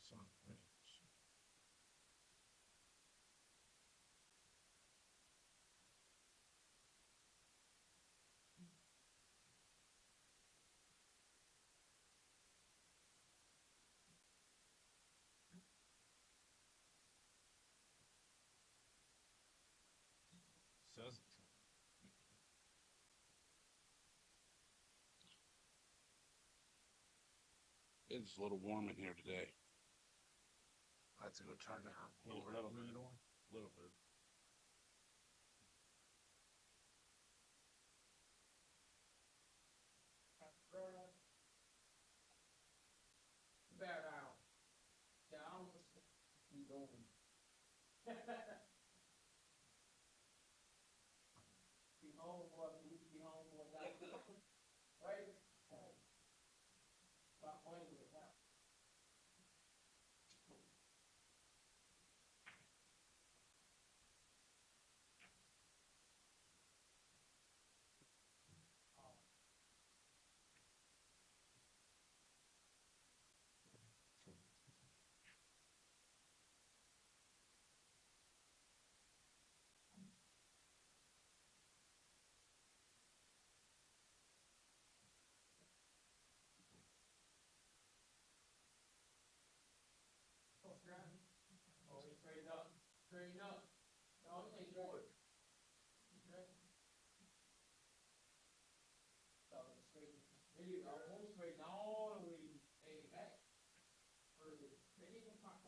Says it's a little warm in here today. Let's go turn down. A little bit. Bad out. Yeah, I don't be going. Be home, boy. Be home, boy. Right? About money with that. Oh, we straighten up. Straighten up. No, it ain't good. So straighten. Maybe I won't straighten all the way back. Maybe even pop.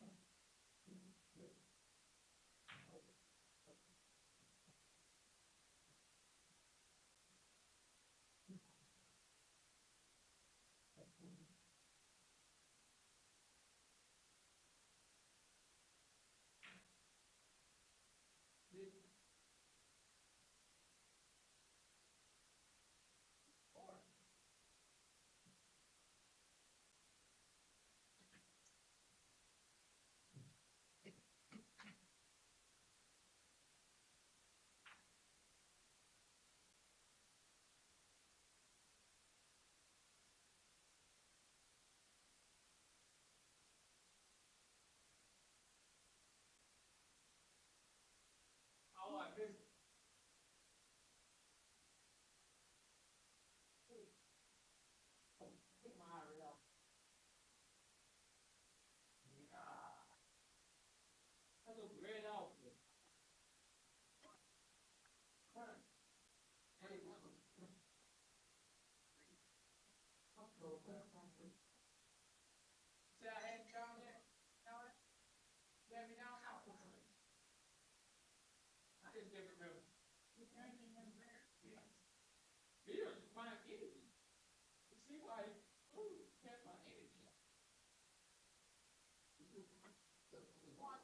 Oh, I missed it. Take my eye right out. Yeah. That's a great outfit. Hey, see, I had down there. Down there. You had me down out. I just never remember. Beer is my energy. You see why food kept my energy. What?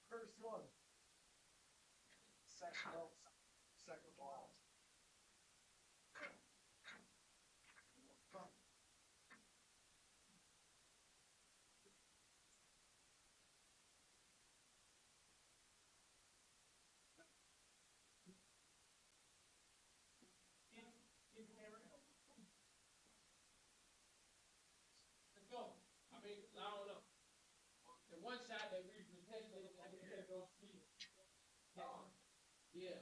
First one. Second ball. Let's go. I mean, loud up. The one shot that we protected, I think they're going to see. Yeah.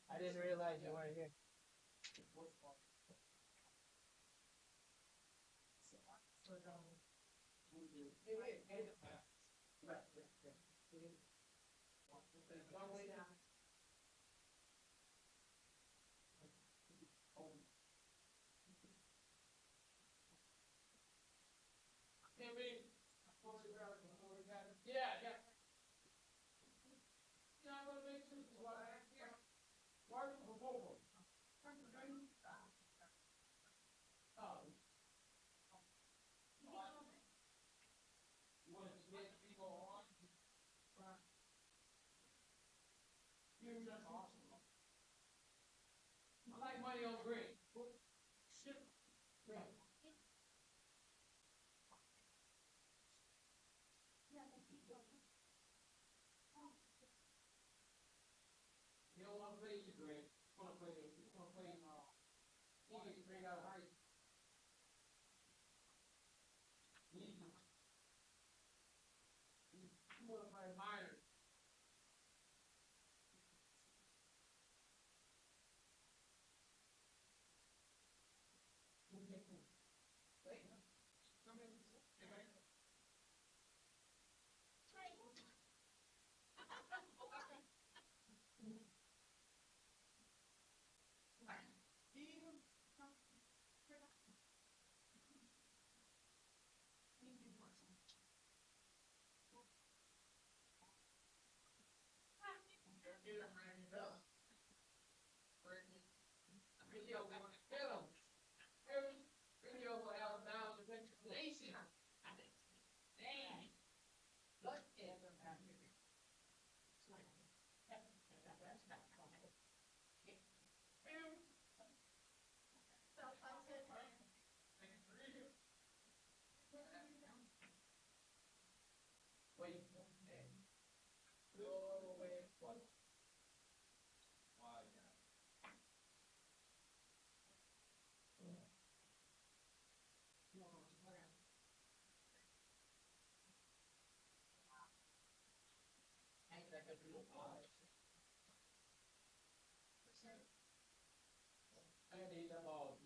I didn't realize you weren't here. Yeah, yeah. Yeah, I'm gonna make sure. Why are you proposal? Oh. You want to get people on? You're just awesome. I like money on green. Shit. Green. You don't want to play the green. You want to play easy straight out of high school. Easy. You want to play minor. Video for Alabama Nation. Dang. Look at them. Wait. Go away. What? Why? I need them all.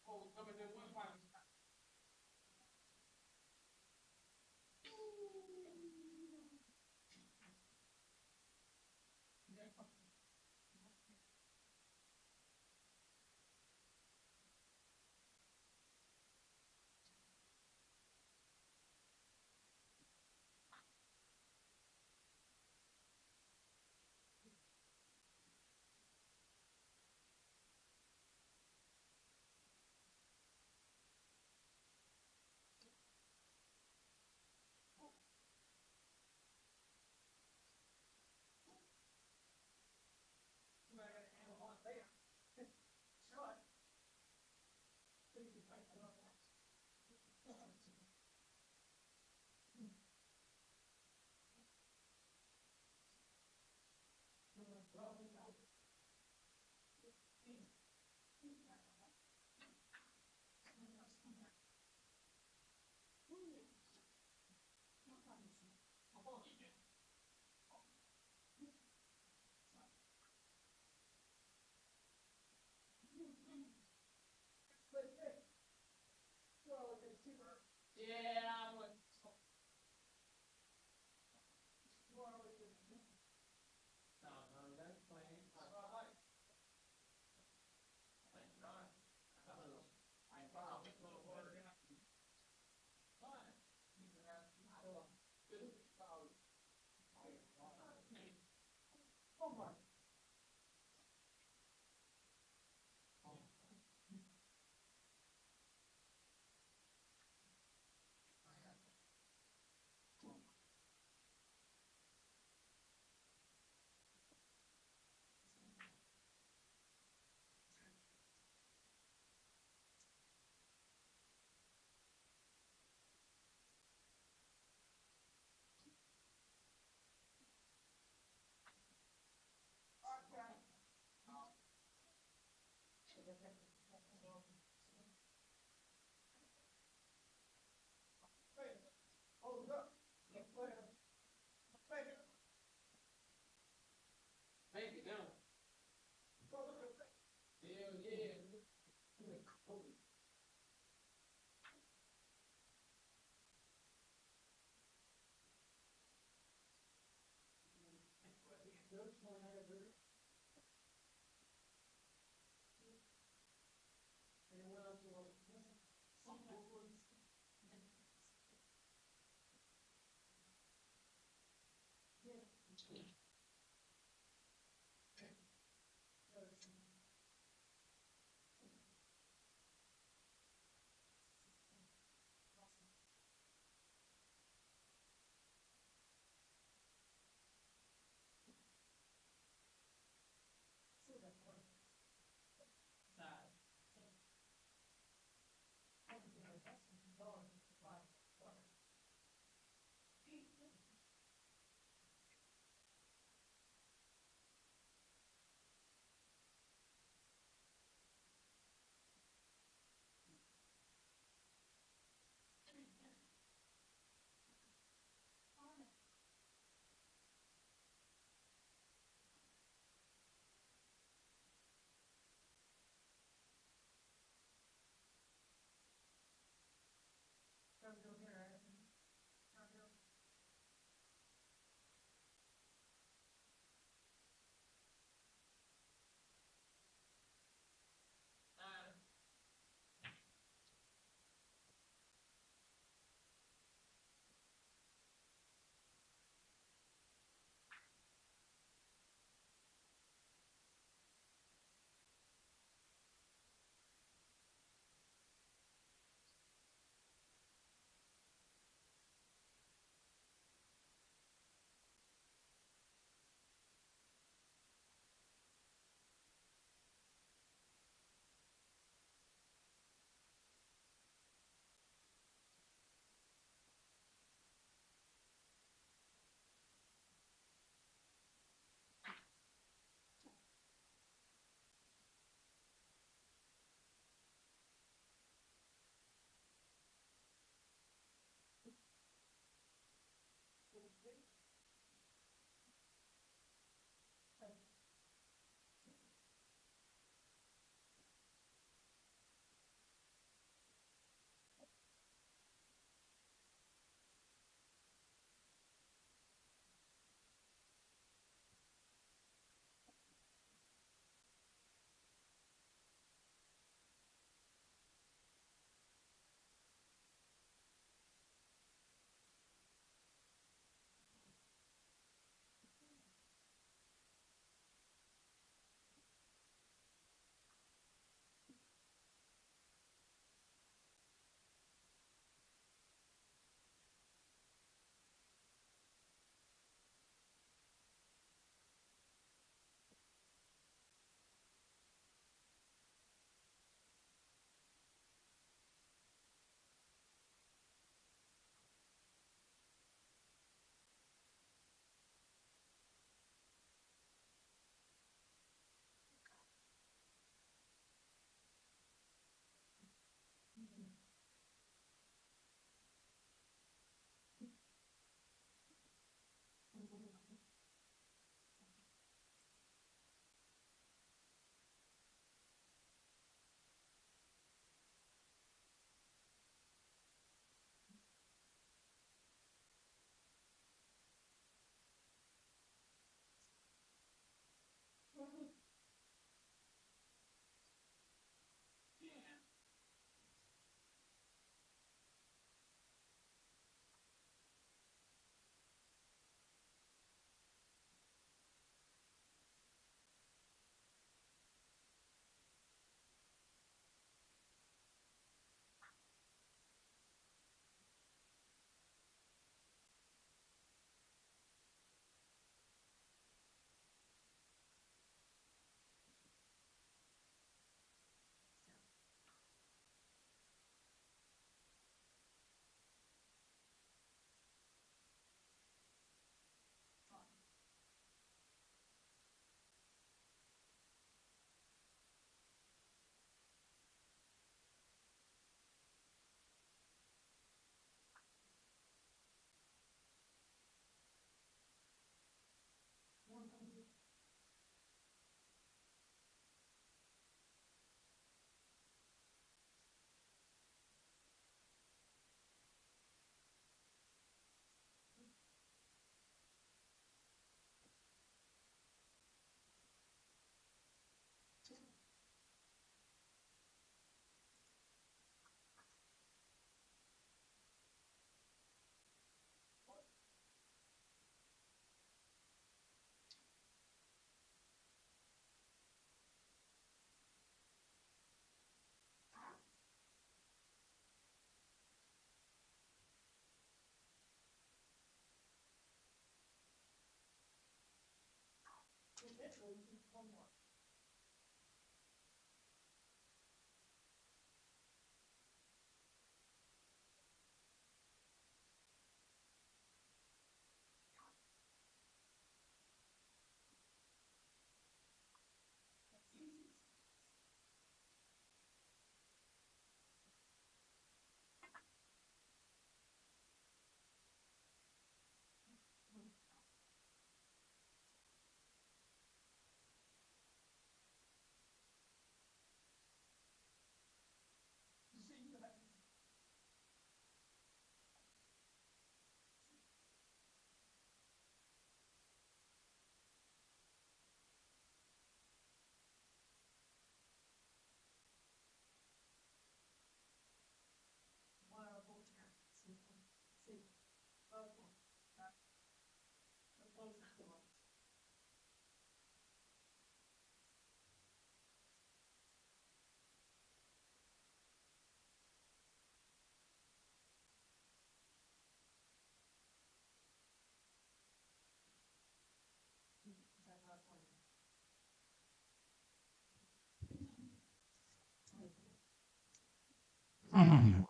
Oh, number one five. Yeah, but. No, that's playing.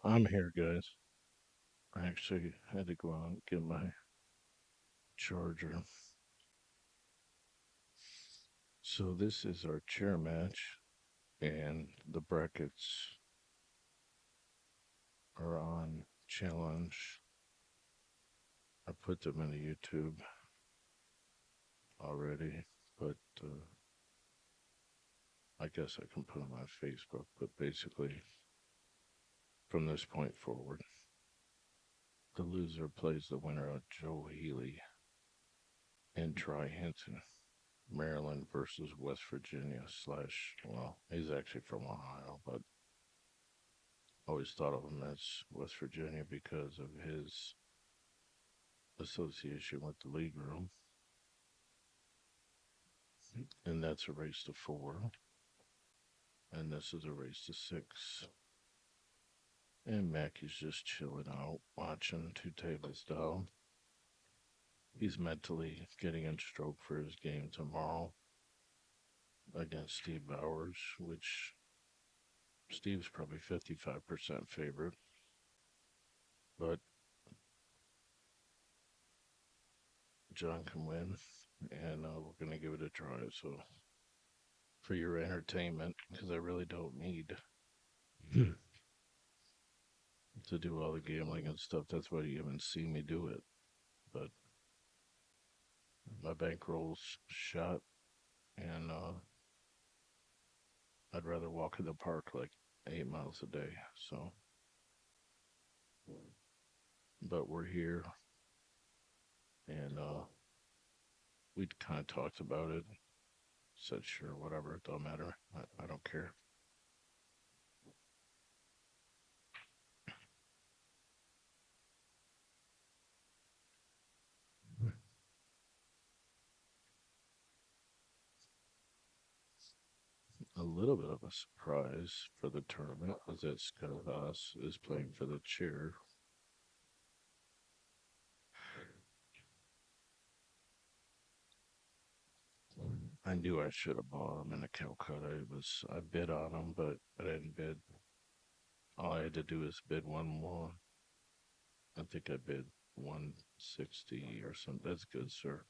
I'm here, guys. I actually had to go out and get my charger. So this is our chair match, and the brackets are on challenge. I put them in the YouTube already, but I guess I can put them on Facebook. But basically, from this point forward, the loser plays the winner of Joe Healy and Troy Hinton. Maryland versus West Virginia slash, well, he's actually from Ohio, but always thought of him as West Virginia because of his association with the league room. And that's a race to 4. And this is a race to 6. And Mackey's just chilling out, watching 2 tables down. He's mentally getting in stroke for his game tomorrow against Steve Bowers, which Steve's probably 55% favorite. But John can win, and we're going to give it a try. So, for your entertainment, because I really don't need to do all the gambling and stuff. That's why you haven't seen me do it. But my bankroll's shot, and I'd rather walk in the park like 8 miles a day. So, but we're here, and we kind of talked about it. Said sure, whatever, it don't matter. I don't care. A little bit of a surprise for the tournament is that Scott Haas is playing for the chair. I knew I should have bought him in a Calcutta. I bid on him, but I didn't bid. All I had to do is bid one more. I think I bid 160 or something. That's good, sir.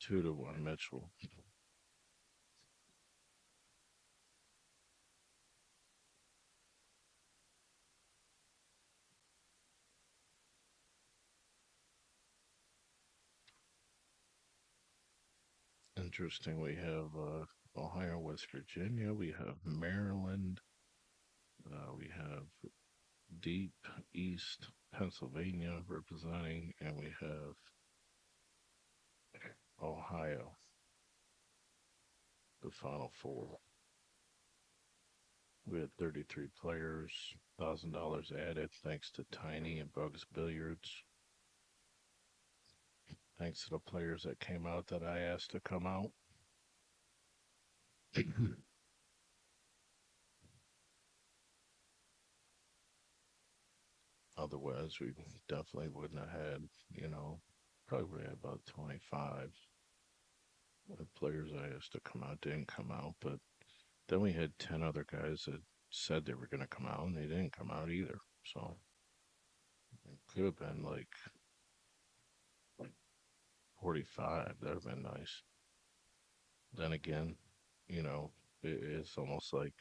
2-1 Mitchell. Interesting. We have Ohio, West Virginia. We have Maryland. We have deep East Pennsylvania representing, and we have Ohio, the Final 4. We had 33 players, $1,000 added thanks to Tiny and Bugs Billiards. Thanks to the players that came out that I asked to come out. Otherwise, we definitely wouldn't have had, you know, probably would have had about 25. The players I asked to come out didn't come out, but then we had 10 other guys that said they were going to come out and they didn't come out either. So it could have been like 45. That would have been nice. Then again, you know, it's almost like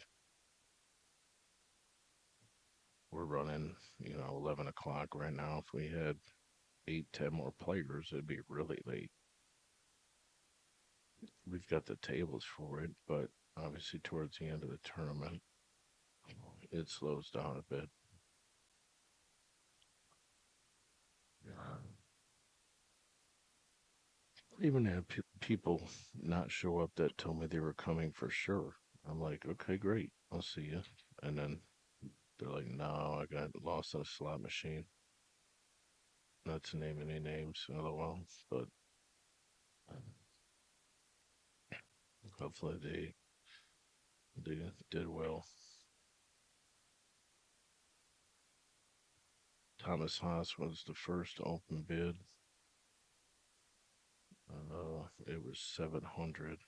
we're running, 11 o'clock right now. If we had 8, 10 more players, it'd be really late. We've got the tables for it, but obviously towards the end of the tournament, it slows down a bit. Even had people not show up that told me they were coming for sure. I'm like, okay, great, I'll see you. And then they're like, no, I got lost in a slot machine. Not to name any names, lol, but hopefully they did well. Thomas Haas was the first open bid. It was 700.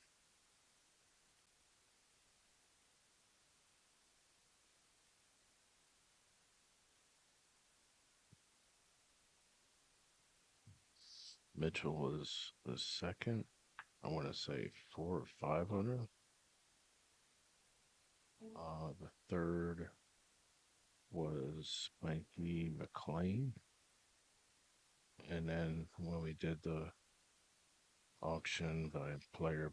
Mitchell was the second. I want to say 4 or 500. The third was Spanky McLean. And then when we did the auction by player,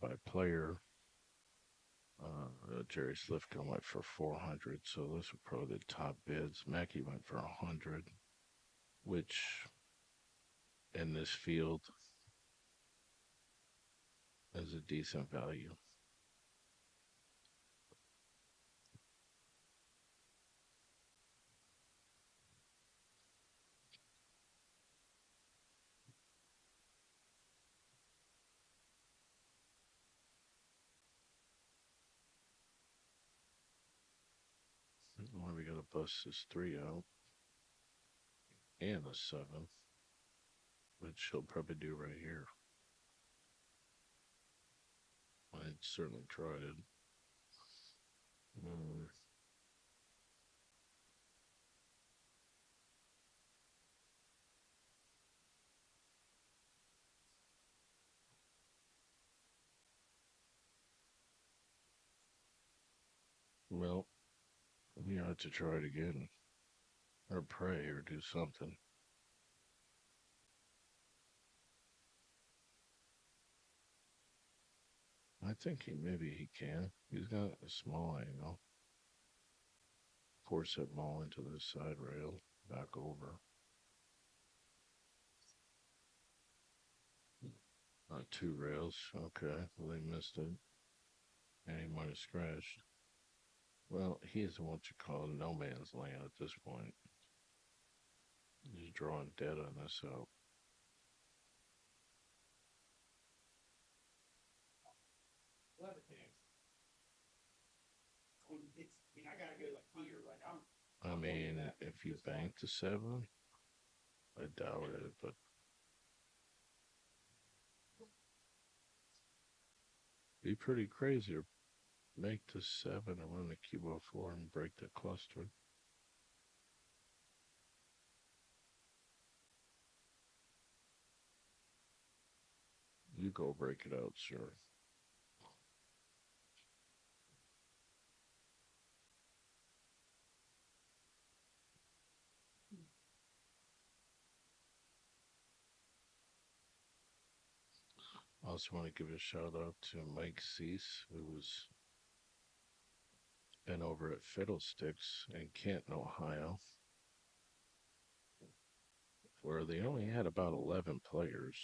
Jerry Slifka went for 400. So those were probably the top bids. Mackey went for 100, which in this field is a decent value. Why we gotta bust this 3 out and a 7, which he'll probably do right here. I'd certainly tried it. Well, you have to try it again, or pray, or do something. I think maybe he can. He's got a small angle. Force that ball into the side rail, back over. 2 rails. Okay, well, they missed it, and he might have scratched. Well, he is what you call no man's land at this point. He's drawing dead on this out. I gotta go like here, like I mean, if you bank the 7, I doubt it, but be pretty crazy to make the 7 and run the cube 4 and break the cluster. You go break it out, sir. I also want to give a shout out to Mike Cease, who's been over at Fiddlesticks in Canton, Ohio, where they only had about 11 players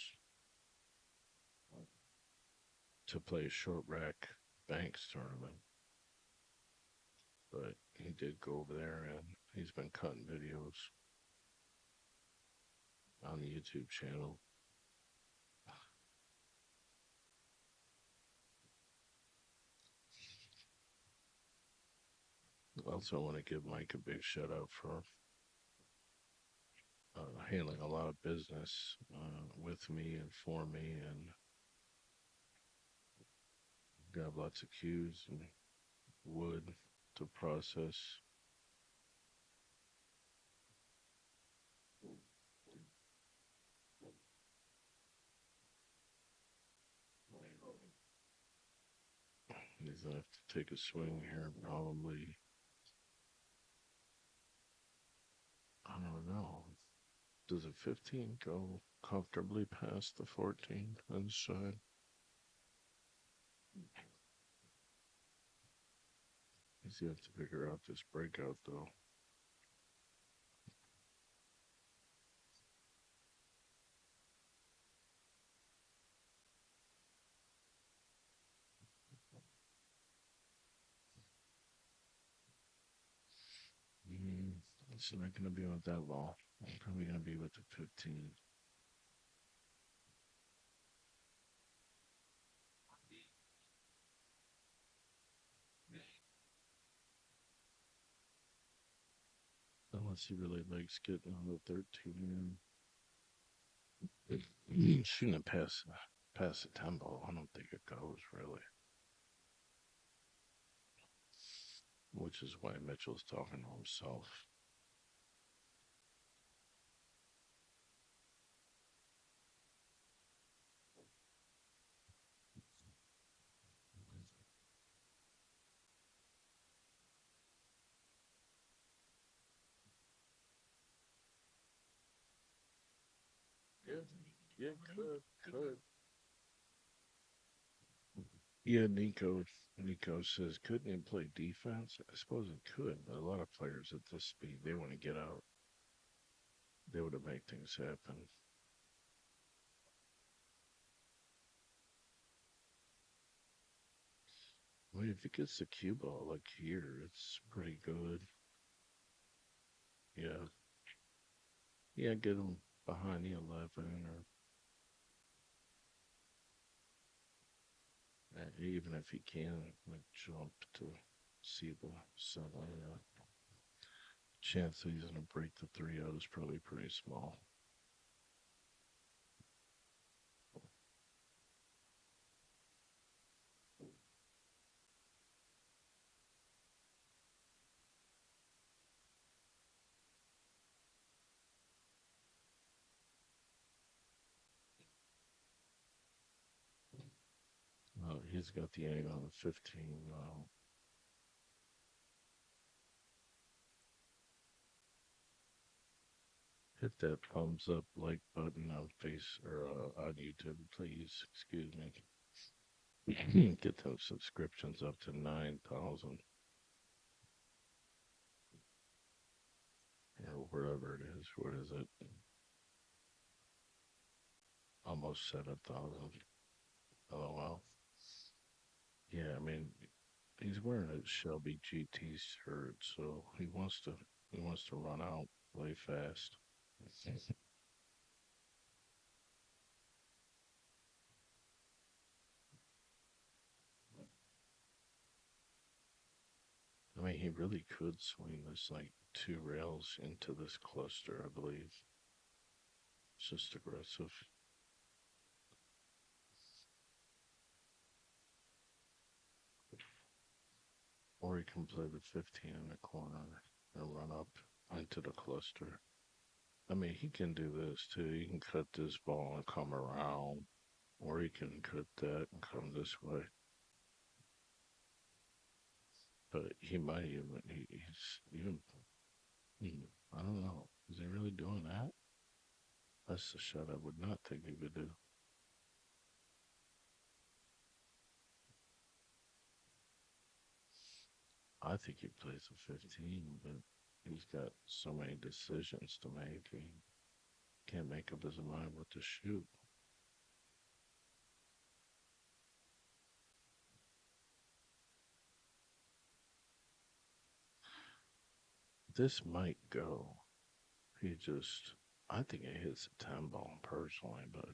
to play a short rack banks tournament. But he did go over there and he's been cutting videos on the YouTube channel. Also, want to give Mike a big shout out for handling a lot of business with me and for me, and got lots of cues and wood to process. He's gonna have to take a swing here, probably. I don't know. Does a 15 go comfortably past the 14 inside? He's gonna have to figure out this breakout though. It's not gonna be with that ball. I'm probably gonna be with the 15. Unless he really likes getting on the 13. Shooting it past the 10 ball, I don't think it goes really. Which is why Mitchell's talking to himself. Yeah, could. Yeah, Nico says, couldn't it play defense? I suppose it could, but a lot of players at this speed, they want to get out. They would have made things happen. Well, if it gets the cue ball like here, it's pretty good. Yeah. Yeah, get him behind the 11 or even if he can, like jump to see the 7. Chance that he's going to break the 3 out is probably pretty small. He's got the egg on the 15. Hit that thumbs up like button on face or on YouTube, please. Excuse me. Get those subscriptions up to 9,000 or wherever it is. What is it? Almost 7,000. LOL. Yeah, I mean, he's wearing a Shelby GT shirt, so he wants to run out, play fast. I mean, he really could swing this like 2 rails into this cluster, I believe. It's just aggressive. Or he can play the 15 in the corner and run up into the cluster. I mean, he can do this too. He can cut this ball and come around, or he can cut that and come this way. But he might even, he's even, I don't know. Is he really doing that? That's the shot I would not think he would do. I think he plays a 15, but he's got so many decisions to make. He can't make up his mind what to shoot. This might go. I think it hits a 10 ball personally, but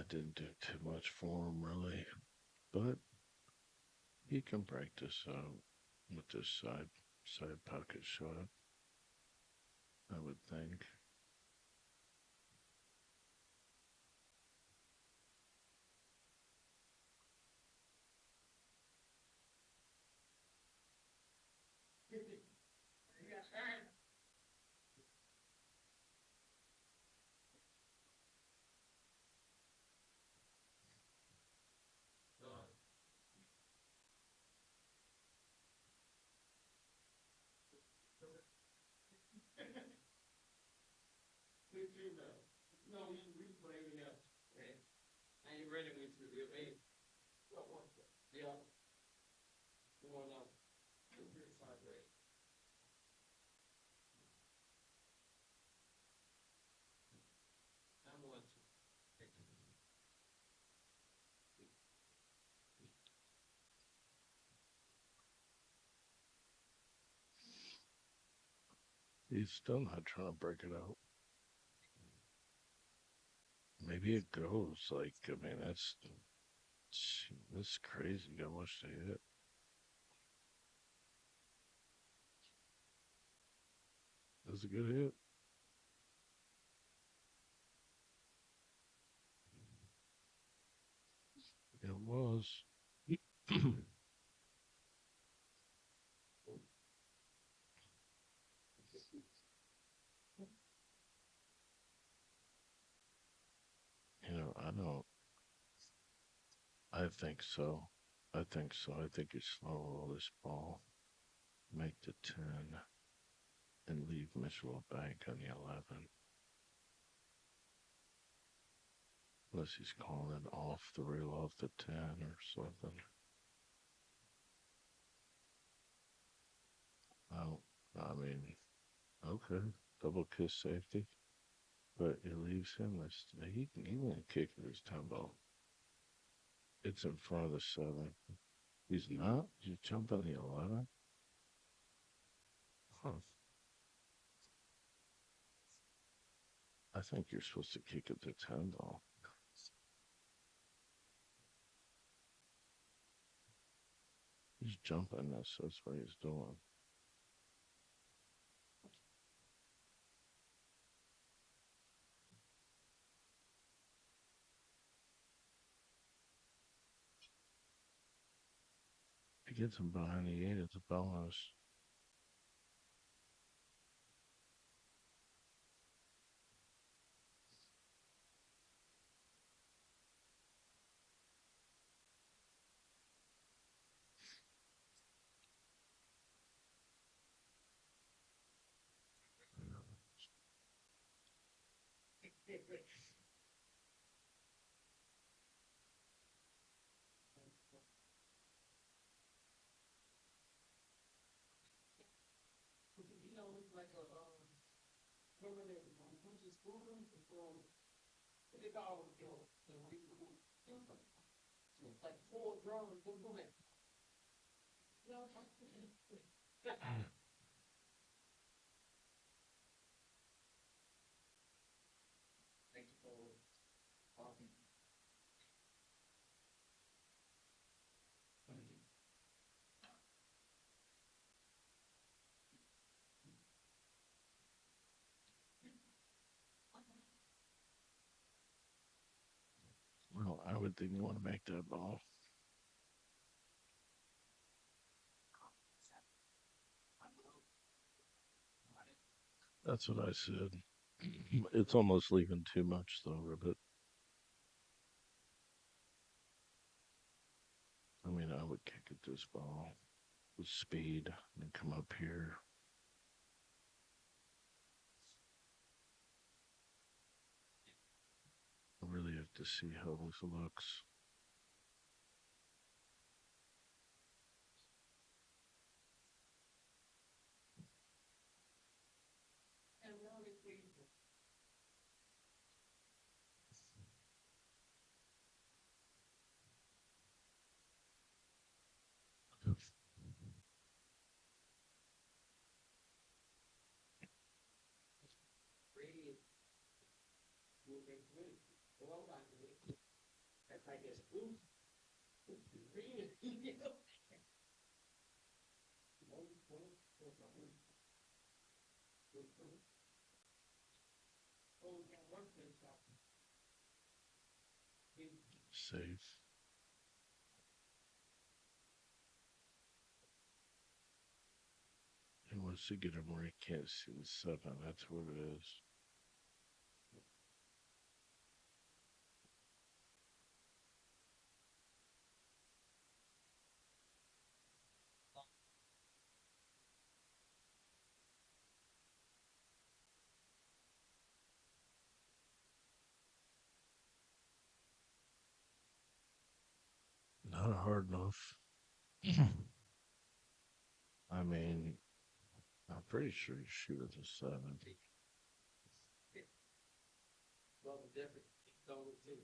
didn't do too much for him really, but he can practice with this side pocket shot, I would think. No, we play enough. I ain't ready with you. Hey, yeah. You want to know? I'm going to. He's still not trying to break it out. Maybe it goes. Like, I mean, that's crazy how much they hit. That's a good hit. It was. I don't. I think so. I think so. I think you slow roll this ball, make the 10, and leave Mitchell a bank on the 11. Unless he's calling it off the rail off the 10 or something. Oh, I mean, okay. Double kiss safety. But it leaves him this. He can kick it his 10 ball. It's in front of the 7. He's not? He's jumping the 11? Huh. I think you're supposed to kick it to 10 ball. He's jumping this. That's what he's doing. If he gets him behind the 8, it's a bonus. You know, it's like a, remember they punches proven from, what they call it, like 4 drums, boom, boom, boom. Thank you for talking. Well, I would think you want to make that ball. That's what I said. It's almost leaving too much, though, Ribbit. I mean, I would kick at this ball with speed and come up here. I really have to see how this looks. I guess blue. Green, you know. Oh, we got one place out. Safe. He wants to get him where he can't see the 7. That's what it is. Not hard enough. I mean, I'm pretty sure you shoot at the 7. Well, the difference, totally too.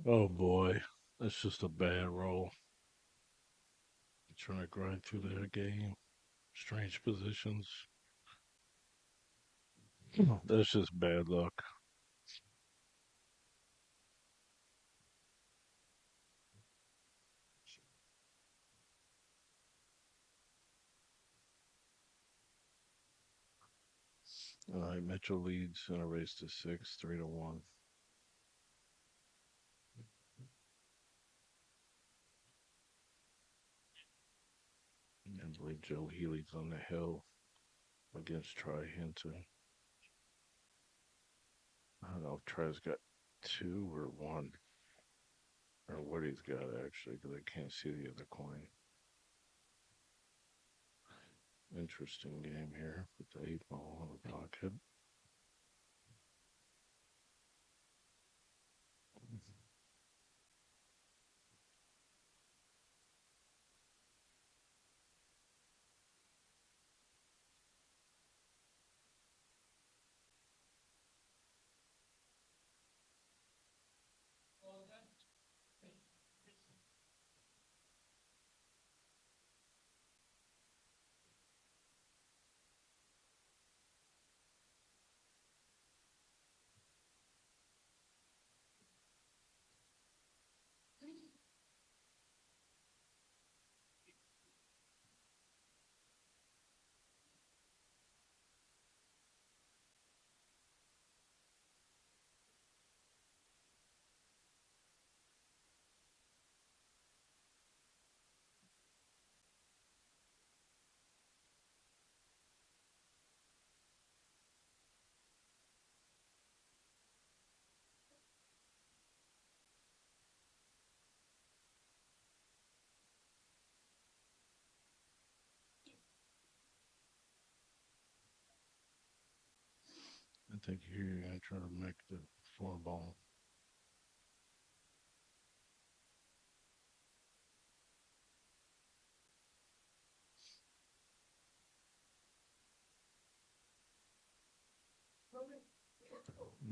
Oh boy, that's just a bad roll. Trying to grind through their game. Strange positions. That's just bad luck. All right, Metro leads in a race to 6, 3-1. I believe Joe Healy's on the hill against Tri Hinton. I don't know if Tri's got 2 or 1, or what he's got actually, because I can't see the other coin. Interesting game here with the 8-ball on the pocket. I think here you're going to try to make the 4-ball.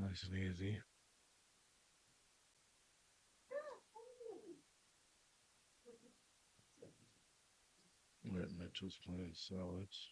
Nice and easy. Matt Mitchell's playing solids.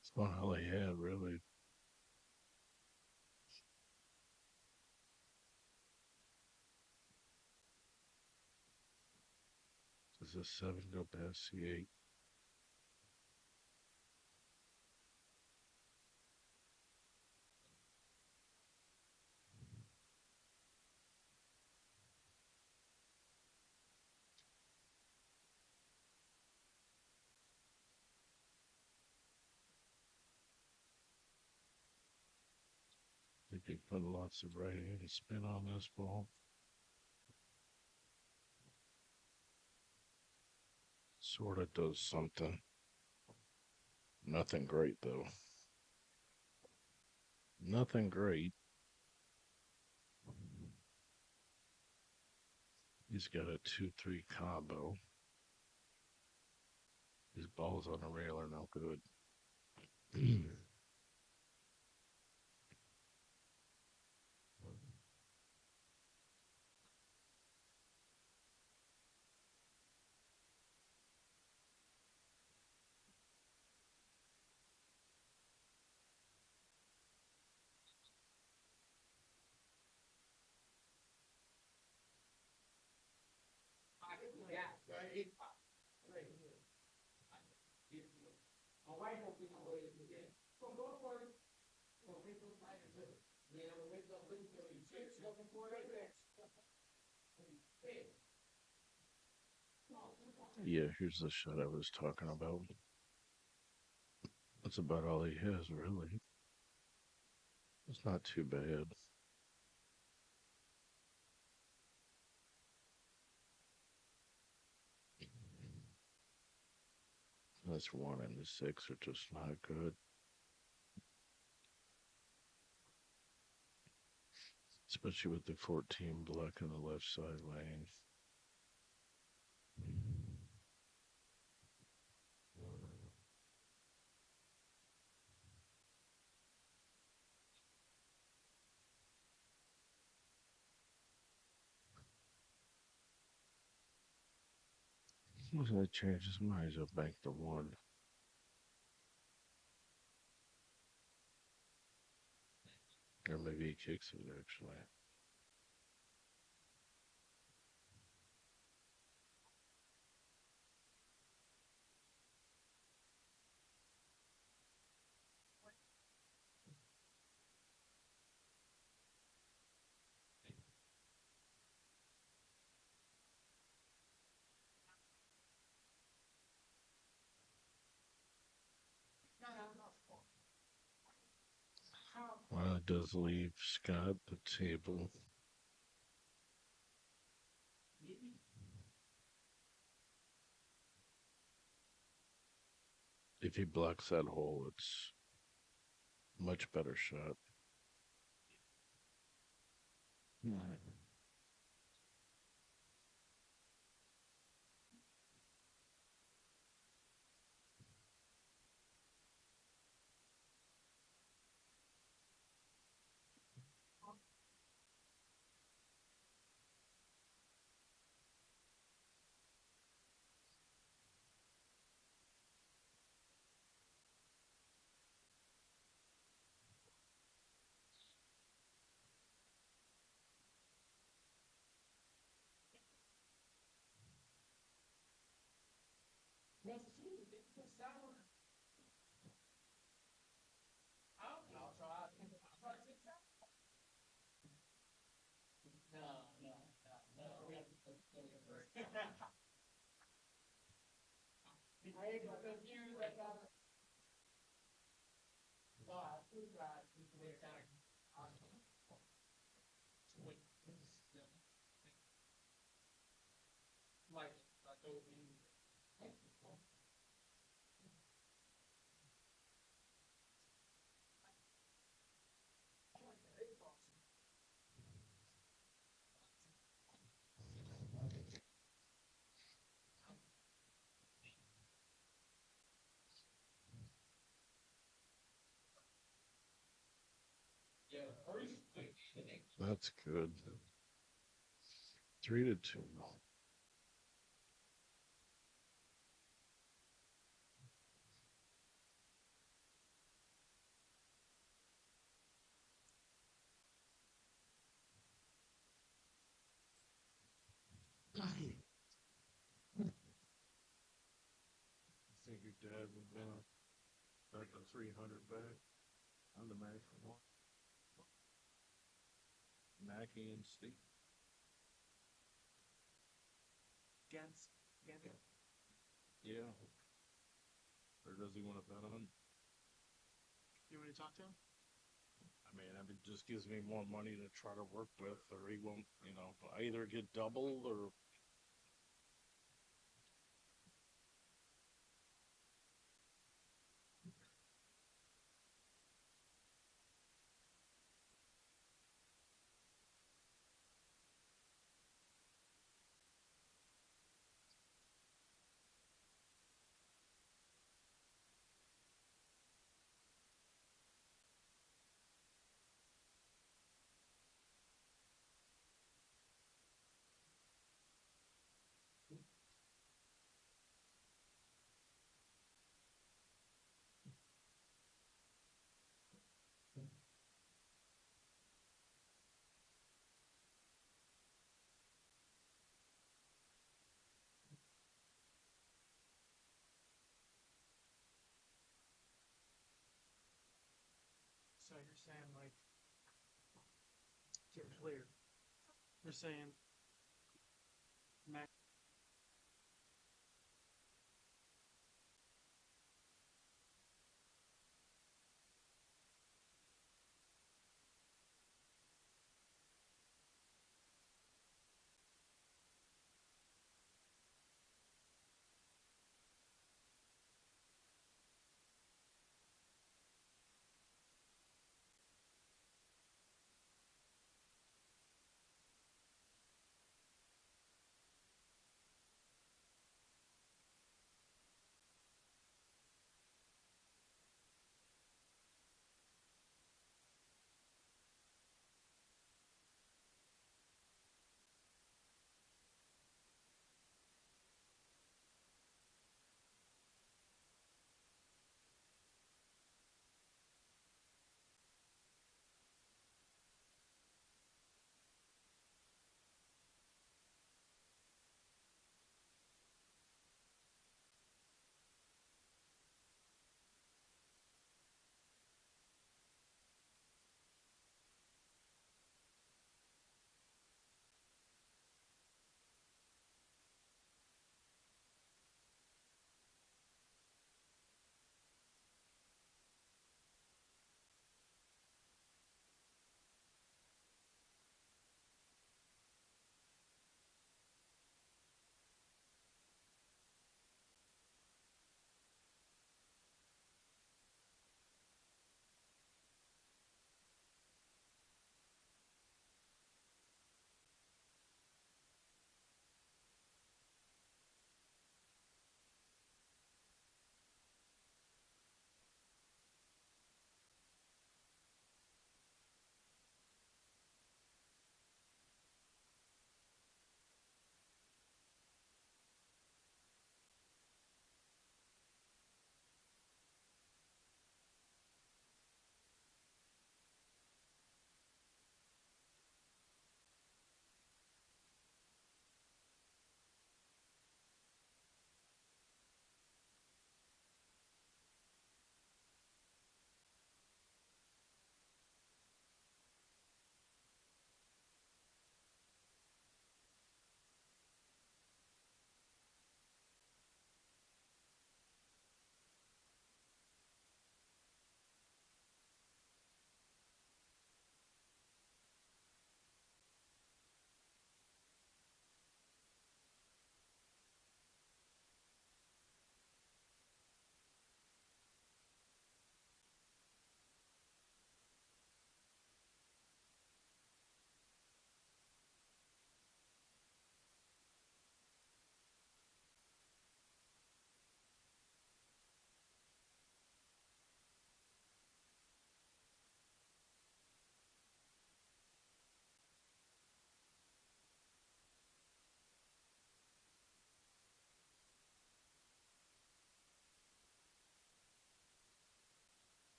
It's about all he had, really. Does the 7 go past C8? They could put lots of right hand spin on this ball. Sort of does something. Nothing great, though. Nothing great. He's got a 2-3 combo. His balls on the rail are no good. My wife won't be my way to get. So go to work. So wake up like a good. Yeah, I'm wake up looking for you. She's looking for it. Yeah, here's the shot I was talking about. That's about all he has, really. It's not too bad. This 1 and the 6 are just not good. Especially with the 14 black on the left side lane. He's gonna change his mind. He'll bank the 1. Or maybe he kicks it, actually. Well, it does leave Scott the table. If he blocks that hole, it's much better shot. I'll try. No. We have to put it first. I ain't got confused. I got it. No, I still got it. Like I told you. That's good. 3-2. 300 back on the maximum one. Mackie and Steve. Against. Yeah. Or does he want to bet on? You want to talk to him? I mean, it just gives me more money to try to work with, or he won't, you know, I either get doubled or. So you're saying like, get clear. You're saying Mac.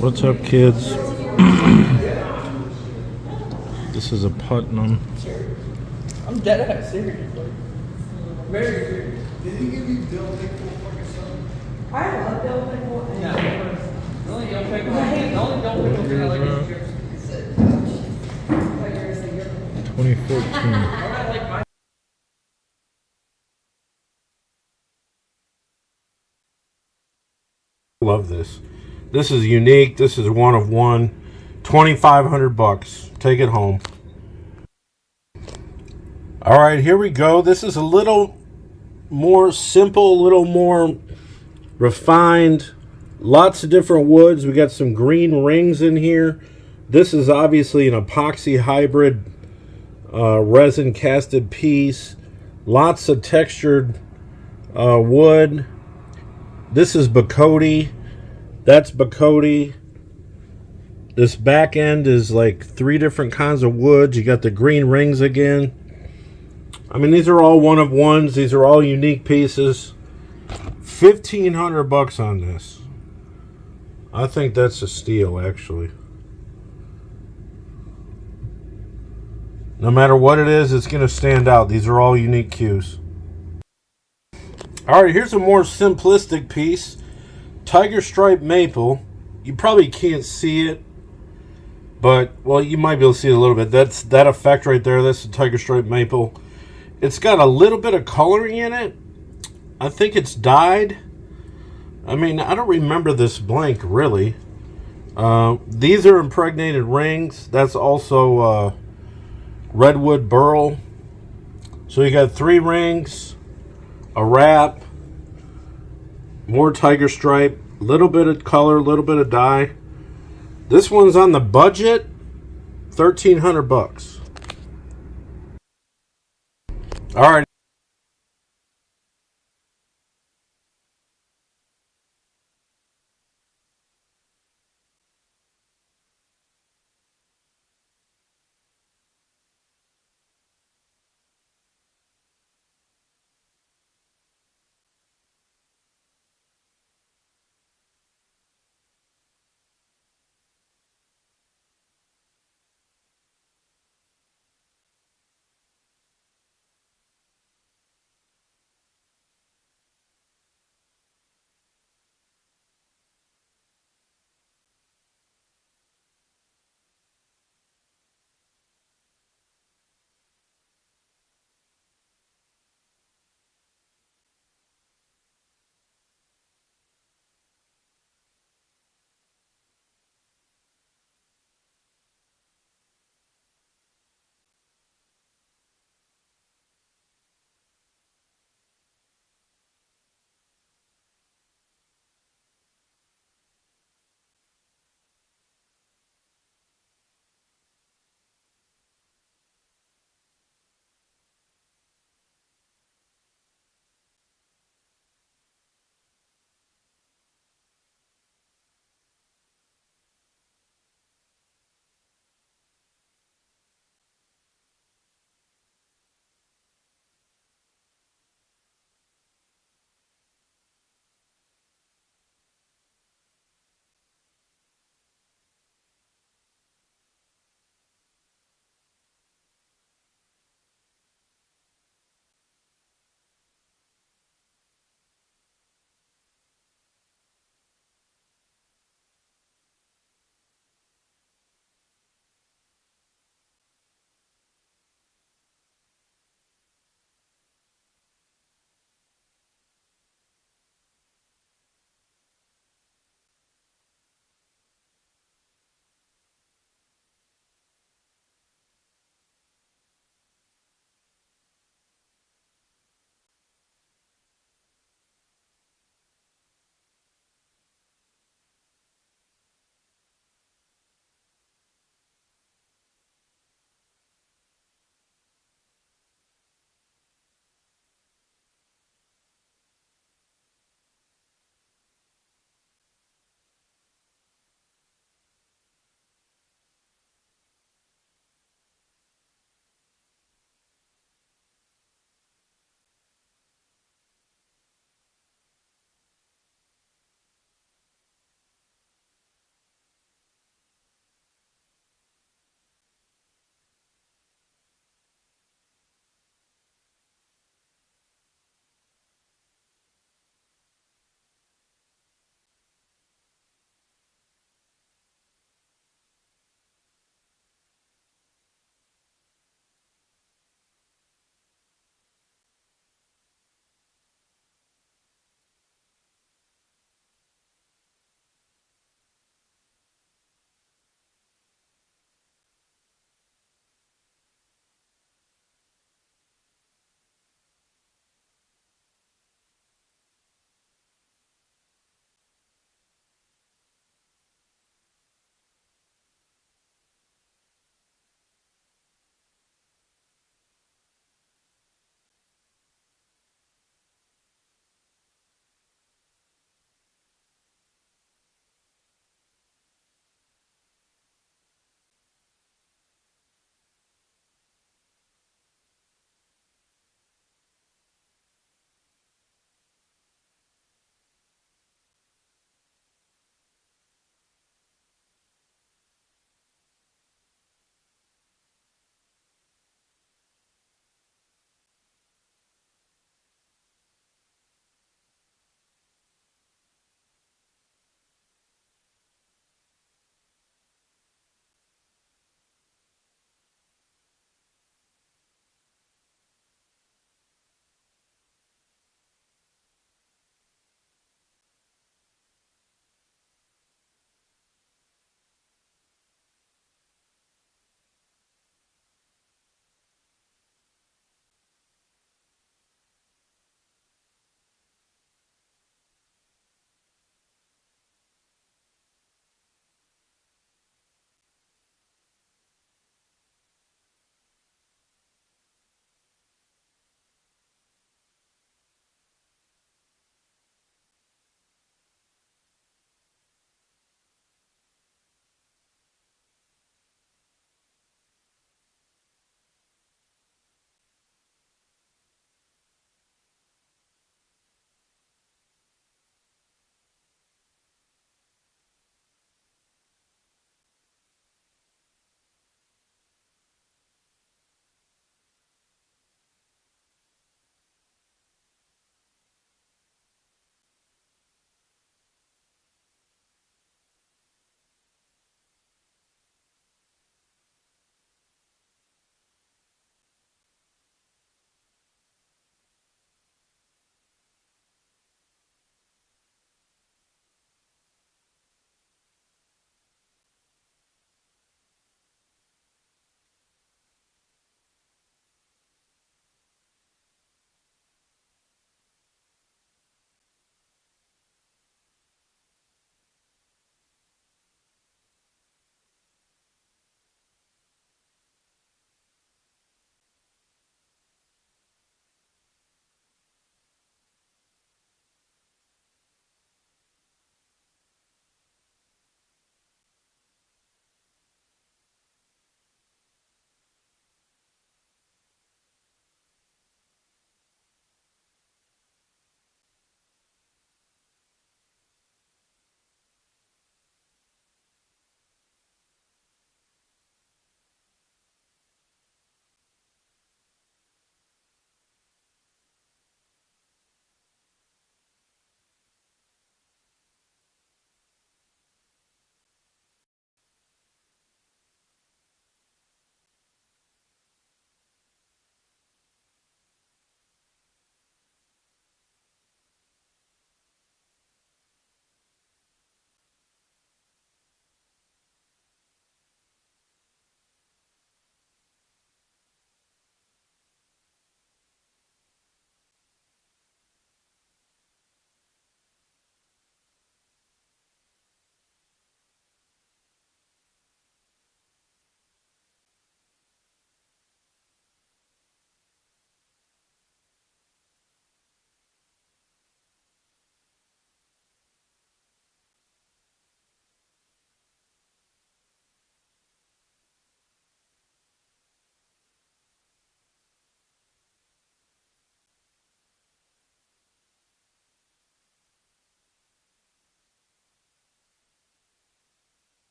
What's up, kids? This is a Putnam. I'm dead ass serious. Very serious. Did he give you Dill Pickle fucking something? I love Del Pickle. No. The only Del Pickle I like is yours. 2014. Love this. This is unique. This is one of one. 2,500 bucks. Take it home. All right, here we go. This is a little more simple, a little more refined. Lots of different woods. We got some green rings in here. This is obviously an epoxy hybrid resin casted piece. Lots of textured wood. This is Bacote. That's Bacote. This back end is like 3 different kinds of woods. You got the green rings again. I mean, these are all one of ones. These are all unique pieces. 1,500 bucks on this. I think that's a steal, actually. No matter what it is, it's going to stand out. These are all unique cues. All right, here's a more simplistic piece. Tiger stripe maple. You probably can't see it, but, well, you might be able to see it a little bit. That's that effect right there. That's the tiger stripe maple. It's got a little bit of coloring in it. I think it's dyed. I mean, I don't remember this blank, really. These are impregnated rings. That's also redwood burl. So you got 3 rings, a wrap, more tiger stripe, little bit of color, a little bit of dye. This one's on the budget, 1,300 bucks. All right.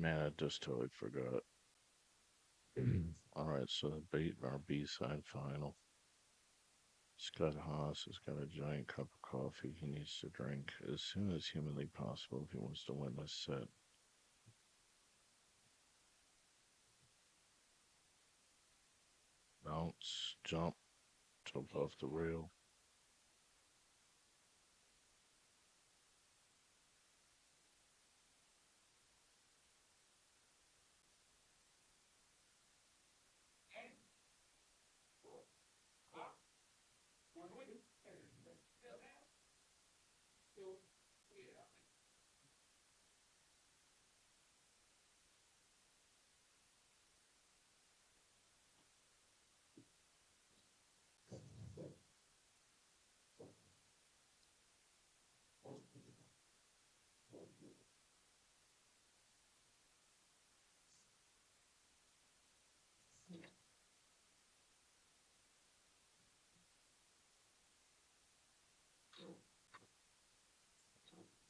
Man, I just totally forgot. All right, so our B-side final. Scott Haas has got a giant cup of coffee he needs to drink as soon as humanly possible if he wants to win this set. Bounce, jump off the rail.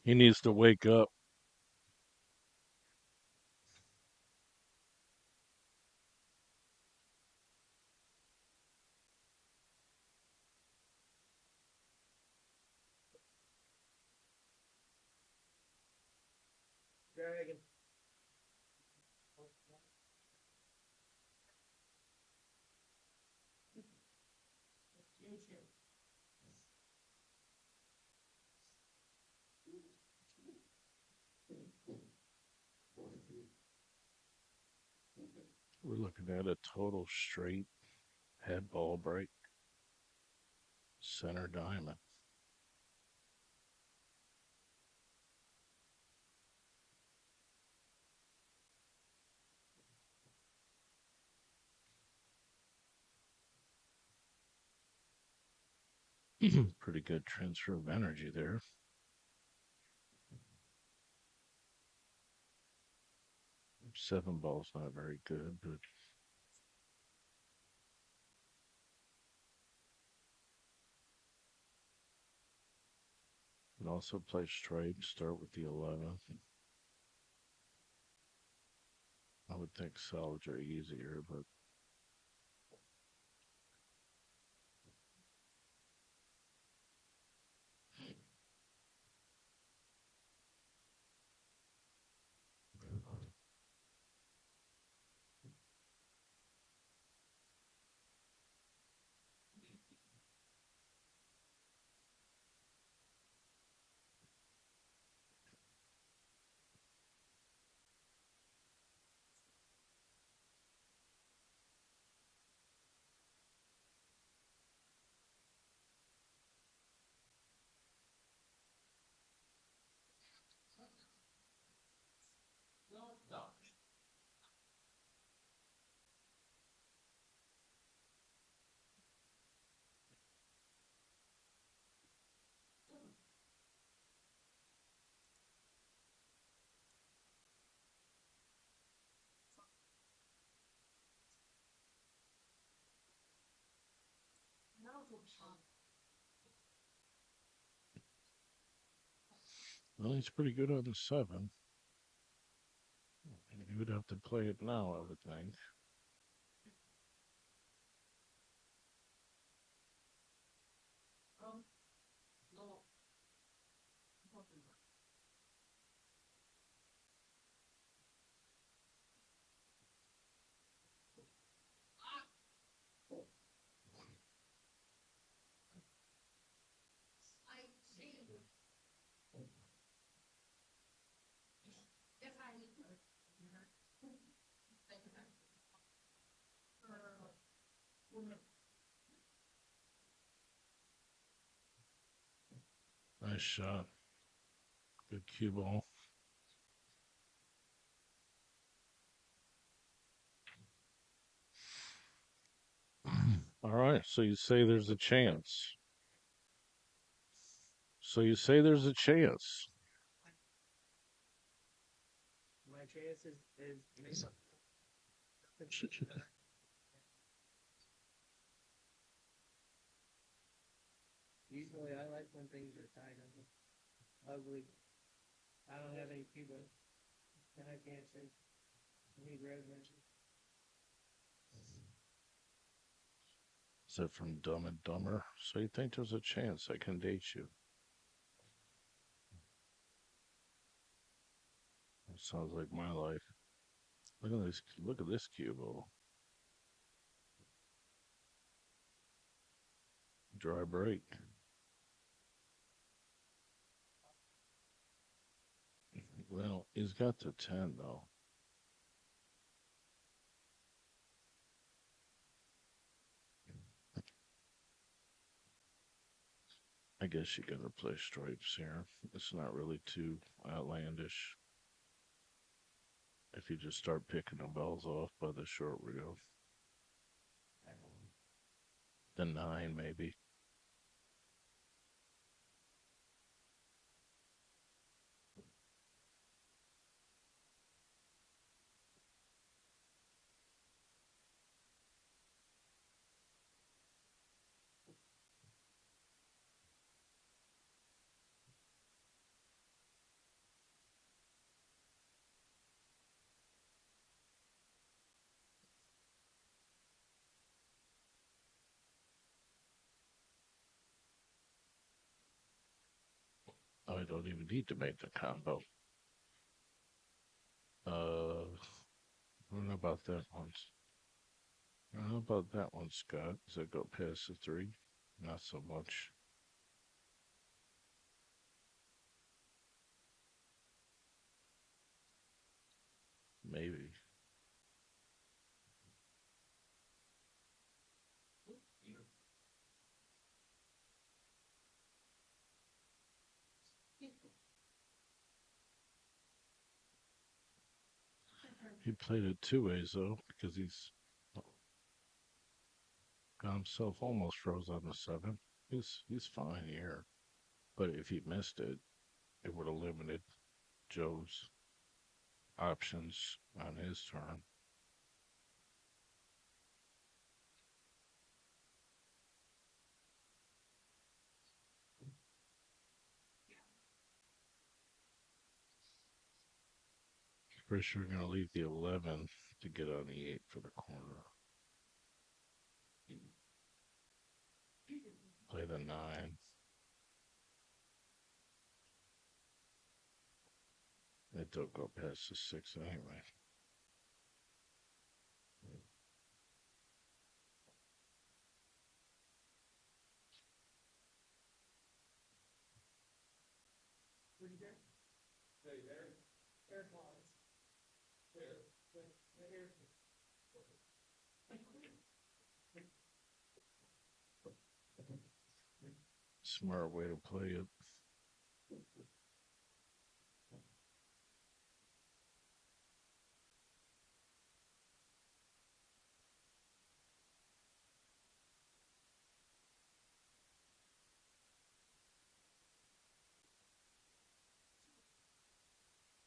He needs to wake up. Dragon. We're looking at a total straight head ball break. Center diamond. Pretty good transfer of energy there. Seven ball's not very good, but can also play straight, start with the 11. I would think solids are easier, but well, he's pretty good on the 7. He would have to play it now, I would think. Nice shot. Good cue ball. All right, so you say there's a chance. So you say there's a chance. My chance is usually I like when things are tied up. Ugly. I don't have any Cuba, and I can't say. Is that from Dumb and Dumber? So you think there's a chance I can date you? That sounds like my life. Look at this. Look at this cue. Dry break. Well, he's got the 10 though. I guess you gotta play stripes here. It's not really too outlandish. If you just start picking the bells off by the short reel. The 9 maybe. I don't even need to make the combo. I don't know about that one. I don't know about that one, Scott. Does it go past the 3? Not so much. Maybe. He played it 2 ways though, because he's got himself almost froze on the 7. He's fine here. But if he missed it, it would have limited Joe's options on his turn. First, you're going to leave the 11 to get on the 8 for the corner. Play the 9. It don't go past the 6 anyway. Smart way to play it.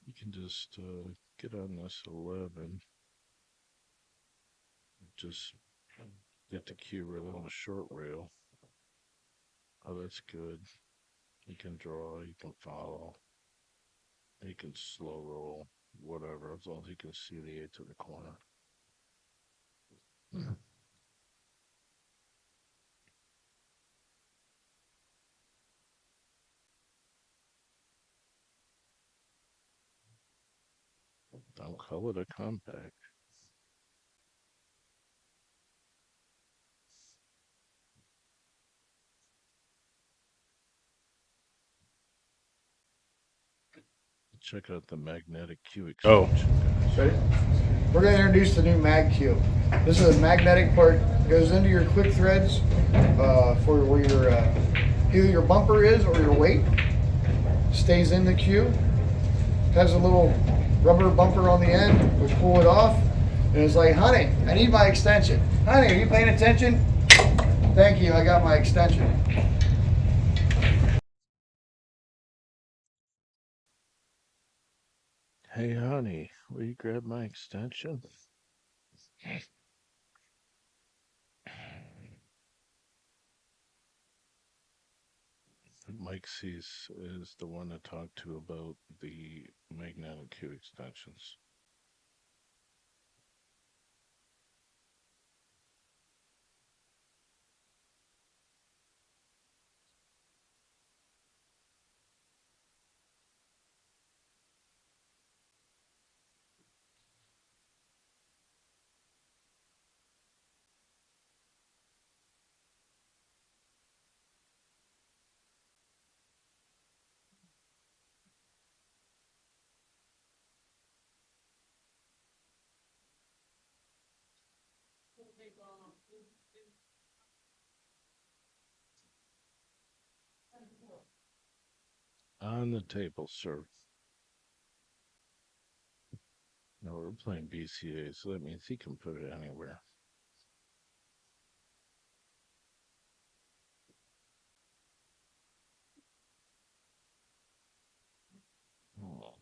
You can just get on this 11. Just get the cue right on the short rail. Oh, that's good. You can draw, you can follow. You can slow roll, whatever, as long as you can see the 8 to the corner. Don't call it a compact. Check out the magnetic cue extension, guys. Ready? We're going to introduce the new mag cue. This is a magnetic part, goes into your quick threads for where your either your bumper is or your weight. Stays in the cue. Has a little rubber bumper on the end. We pull it off, and it's like, honey, I need my extension. Honey, are you paying attention? Thank you, I got my extension. Hey, honey, will you grab my extension? Mike sees is the one to talk to about the magnetic cue extensions. On the table, sir. No, we're playing BCA, so that means he can put it anywhere. Oh.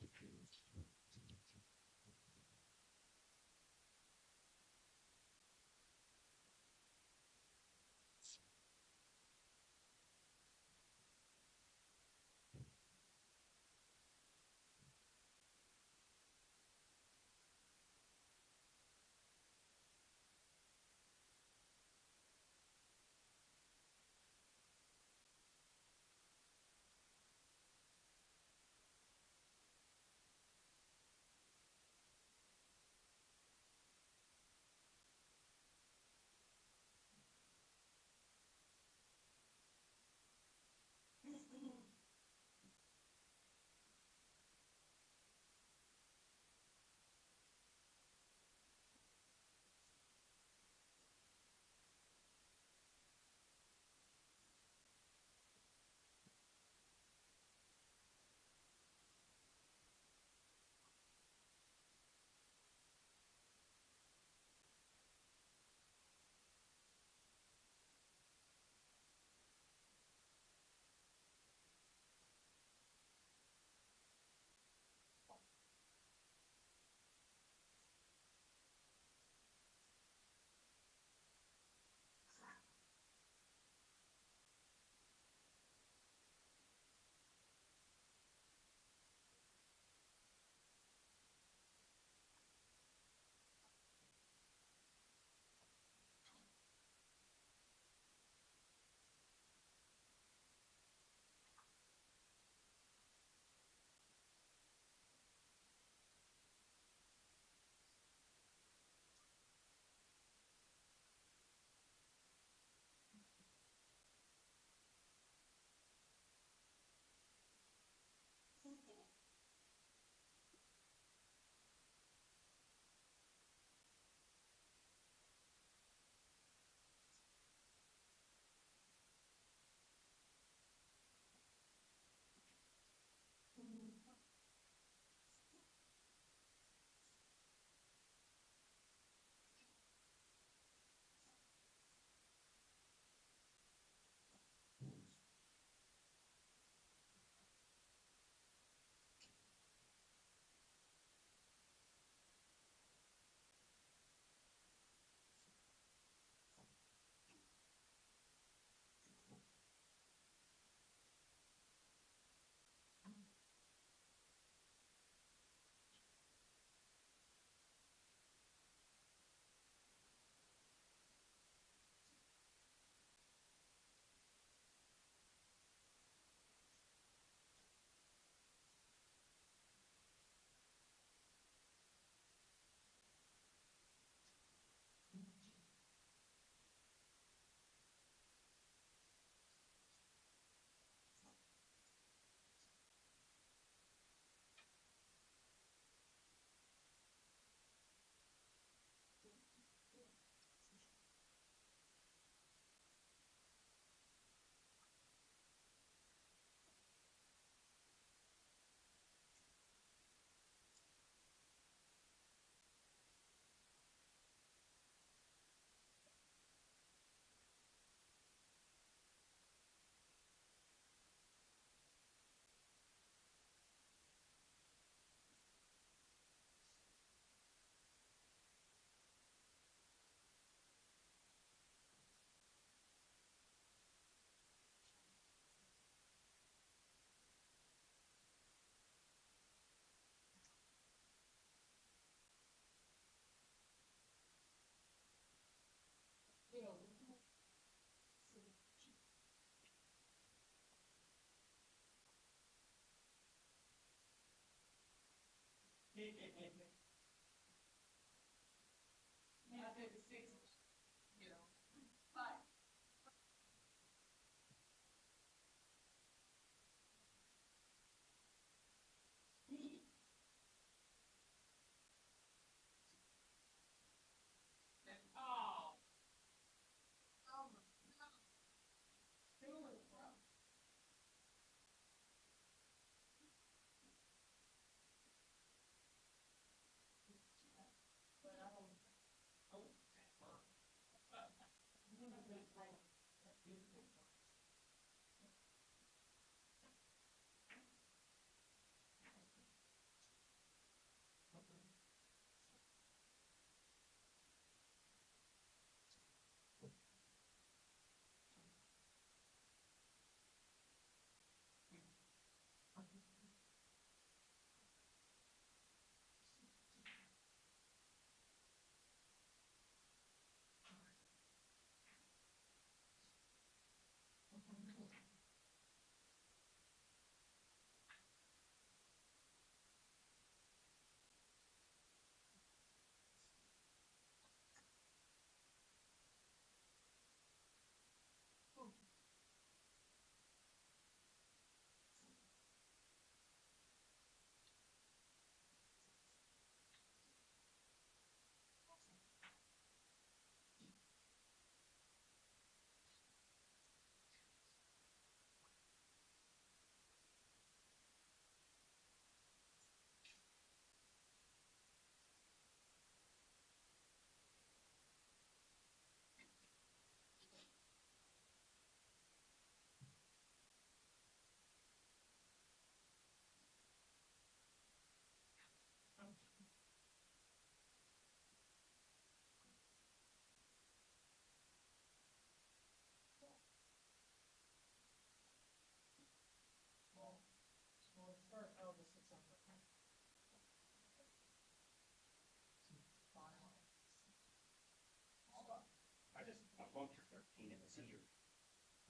bumps are 13 in the cedar.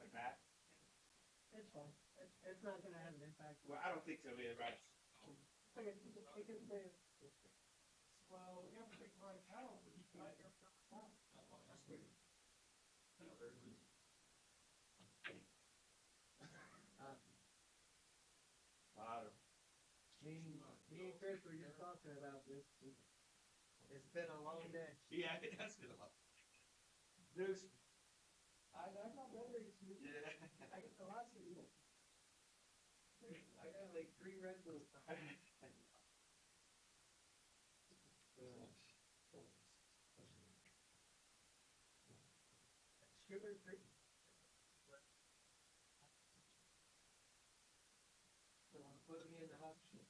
Like that. It's fine. It's not gonna have an impact. Well, I don't think so either, right? Okay, it can stay. Well, you have to take the right paddle, but you can let your paddle. Me and Chris were just talking about this. It's been a long day. Yeah, it has been a lot. Deuce. I'm not ready. Yeah. I get the last of you. I got like 3 Red Bulls. Sugar free. So put me in the hospital.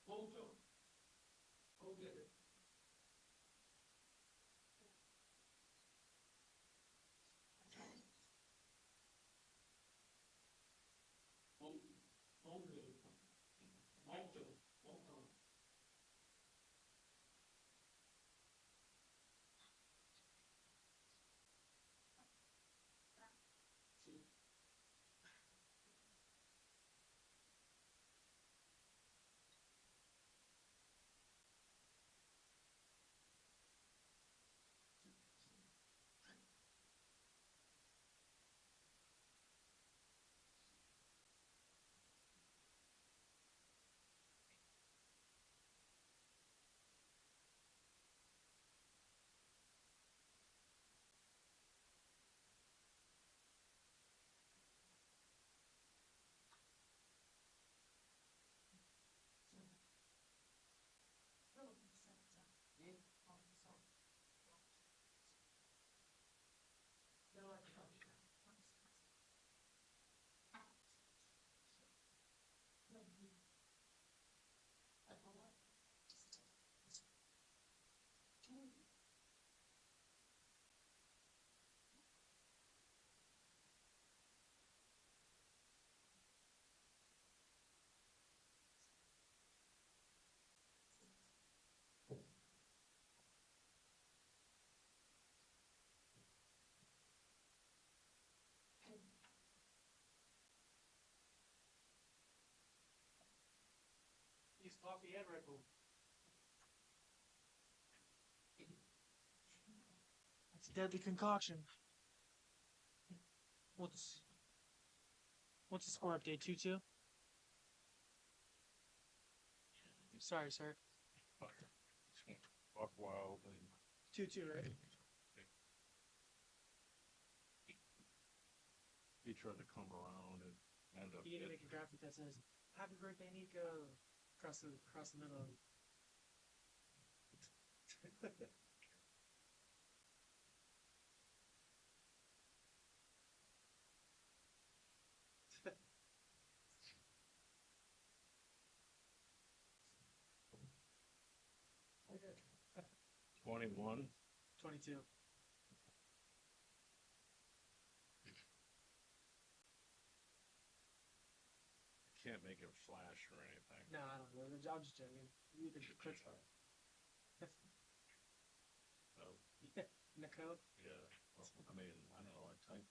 Hold on. Hold it. Hold it. Hold it. Hold it. Hold on. He's coffee and Red Bull. That's a deadly concoction. What's the score update? 2-2? Sorry, sir. Buck wild and 2-2, right? he tried to come around and end up You need to getting make a graphic that says "Happy Birthday, Nico" across the middle. Okay. 21. 22. Can't make it flash or anything. No, I don't know. I'm just joking. You can click on Oh, it. Nicole? yeah. Well, I mean, I don't know. I typed.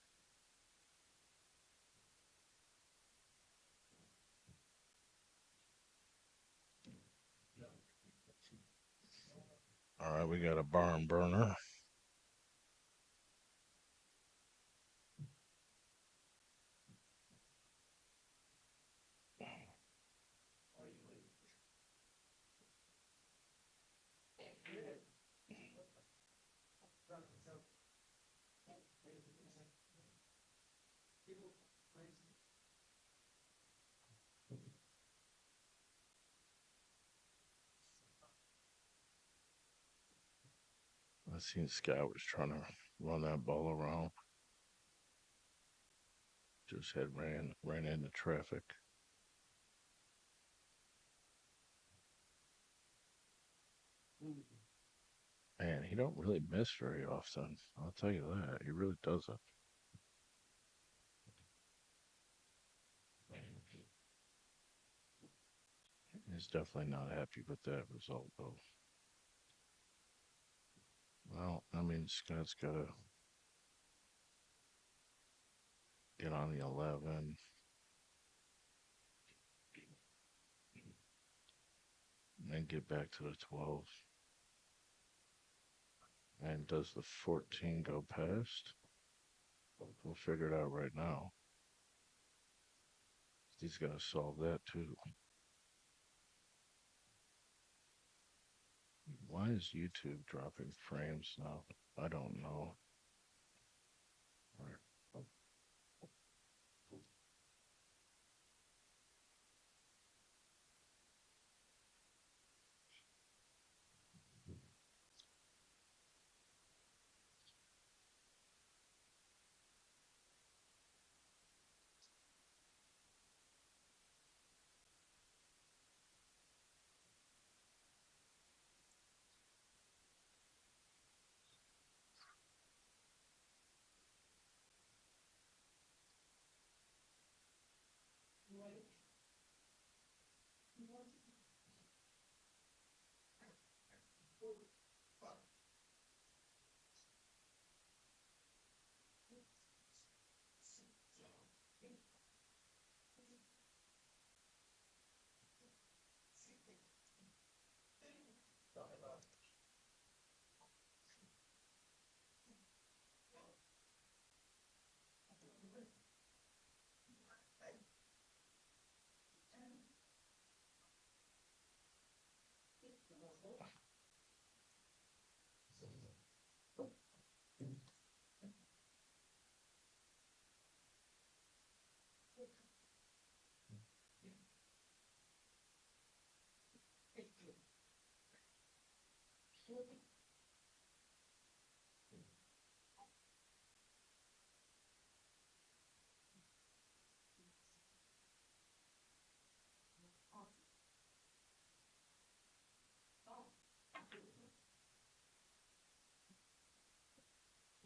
All right, we got a barn burner. I seen Scott was trying to run that ball around. Just had ran into traffic. Man, he don't really miss very often. I'll tell you that. He really doesn't. He's definitely not happy with that result, though. Well, I mean, Scott's got to get on the 11 and get back to the 12. And does the 14 go past? We'll figure it out right now. He's got to solve that too. Why is YouTube dropping frames now? I don't know.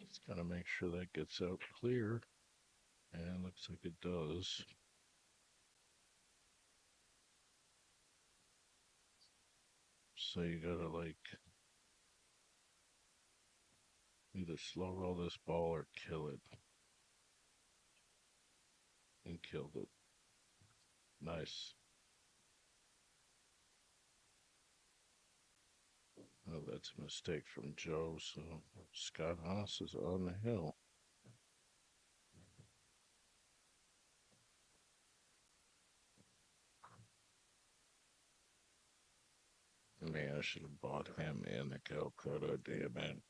Just gotta make sure that gets out clear. And it looks like it does. So you gotta like either slow roll this ball or kill it. And killed it. Nice. Oh, that's a mistake from Joe, so Scott Haas is on the hill. Man, I should have bought him in the Calcutta, damn it.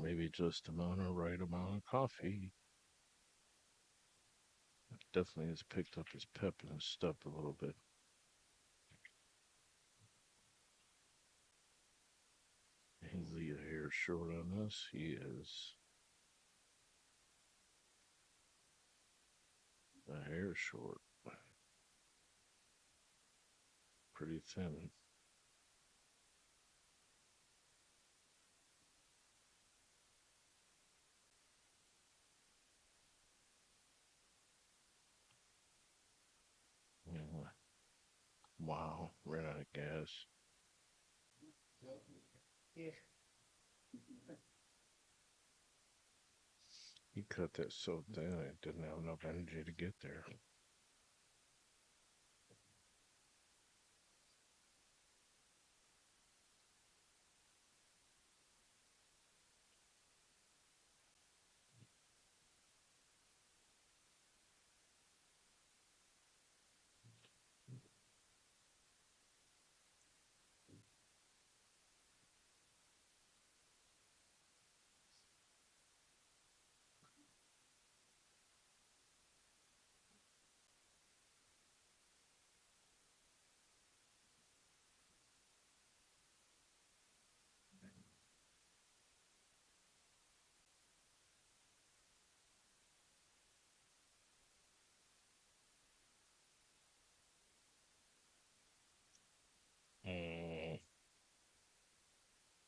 Maybe just right amount of coffee. Definitely has picked up his pep and his step a little bit. Is he a hair short on this? He is. A hair short. Pretty thin. Yeah. Wow, ran out of gas. Yeah. He cut that so thin, it didn't have enough energy to get there.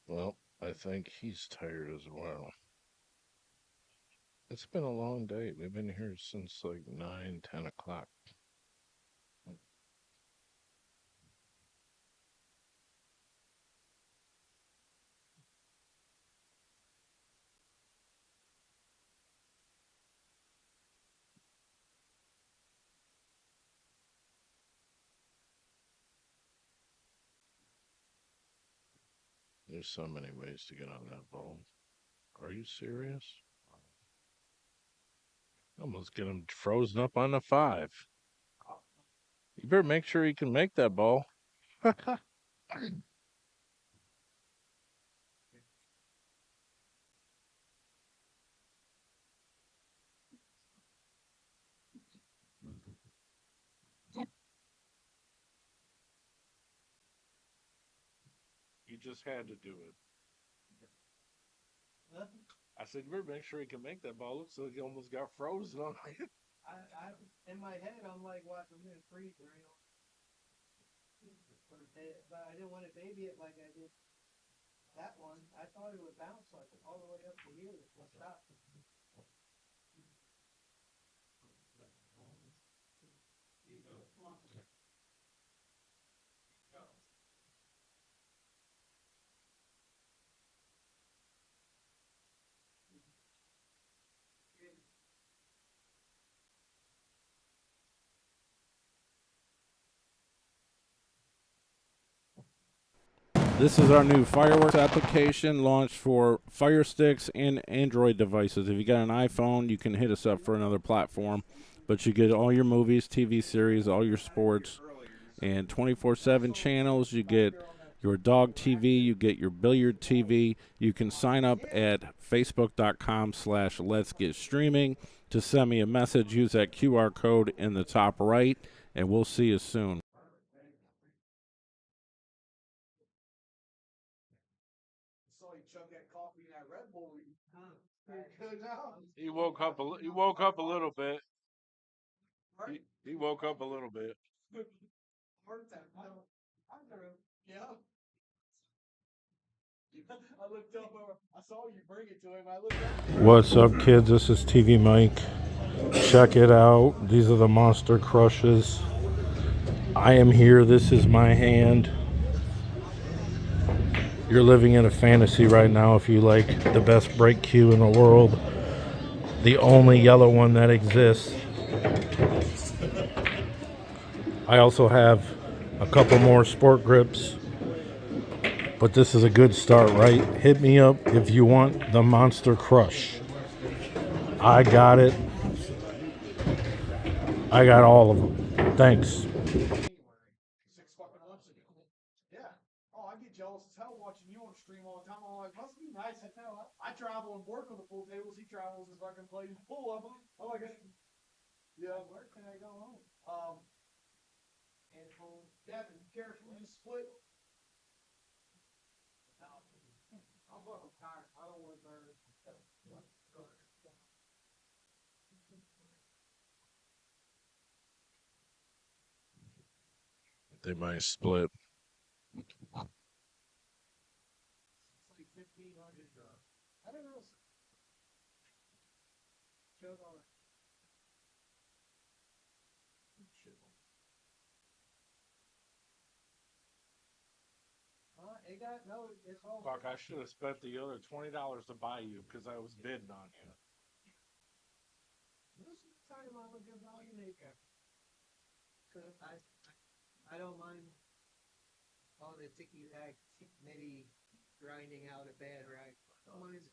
Well, I think he's tired as well. It's been a long day. We've been here since like 9, 10 o'clock. There's so many ways to get on that ball. Are you serious? Almost get him frozen up on the 5. You better make sure he can make that ball. You just had to do it. Huh? I said, you better make sure he can make that ball. Looks like he almost got frozen on it. I in my head I'm like watching him freeze right on. But I didn't want to baby it like I did that one. I thought it would bounce like all the way up to here and stop. This is our new fireworks application launched for Fire Sticks and Android devices. If you got an iPhone, you can hit us up for another platform. But you get all your movies, TV series, all your sports, and 24/7 channels. You get your dog TV, you get your billiard TV. You can sign up at facebook.com/letsgetstreaming to send me a message. Use that QR code in the top right, and we'll see you soon. Saw you chug that coffee and that Red Bull. You're good now. He woke up a little bit. He woke up a little bit. Heart attack. Yeah. I looked up. I saw you bring it to him. I looked up. What's up, kids? This is TvMike. Check it out. These are the Monster Crushes. I am here. This is my hand. You're living in a fantasy right now if you like the best break cue in the world. The only yellow one that exists. I also have a couple more sport grips. But this is a good start, right? Hit me up if you want the Monster Crush. I got it. I got all of them. Thanks. 6 fucking months ago. Yeah. Oh, I get jealous as hell watching you on stream all the time. I'm like, must be nice. I travel and work on the pool tables. He travels and fucking plays pool. I'm like, yeah. Where can I go home? And home. Devin, careful, you split. I'm fucking tired. I don't want to burn. They might split. It's like 1,500. I don't know. Showed on it. It got no. It's all. Fuck! I should have spent the other $20 to buy you because I was bidding on you. This is the time I'm a good value maker. Cause I don't mind all the ticky-tack, nitty, grinding out a bad rag. Don't mind.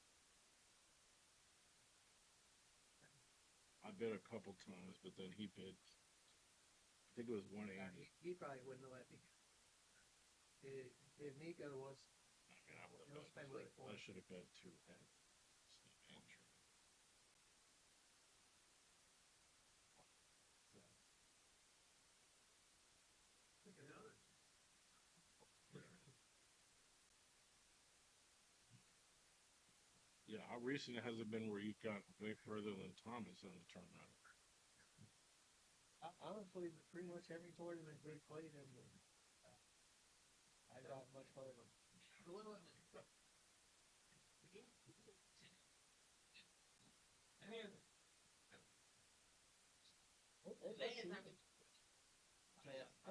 I bid a couple times, but then he bid. I think it was 180. He probably wouldn't have let me. If Nico was, I mean, I would he'll have spend like I should have bet 2 head. Yeah, how recent has it been where you've gotten way further than Thomas in the tournament? honestly, pretty much every tournament we played in, I got much further.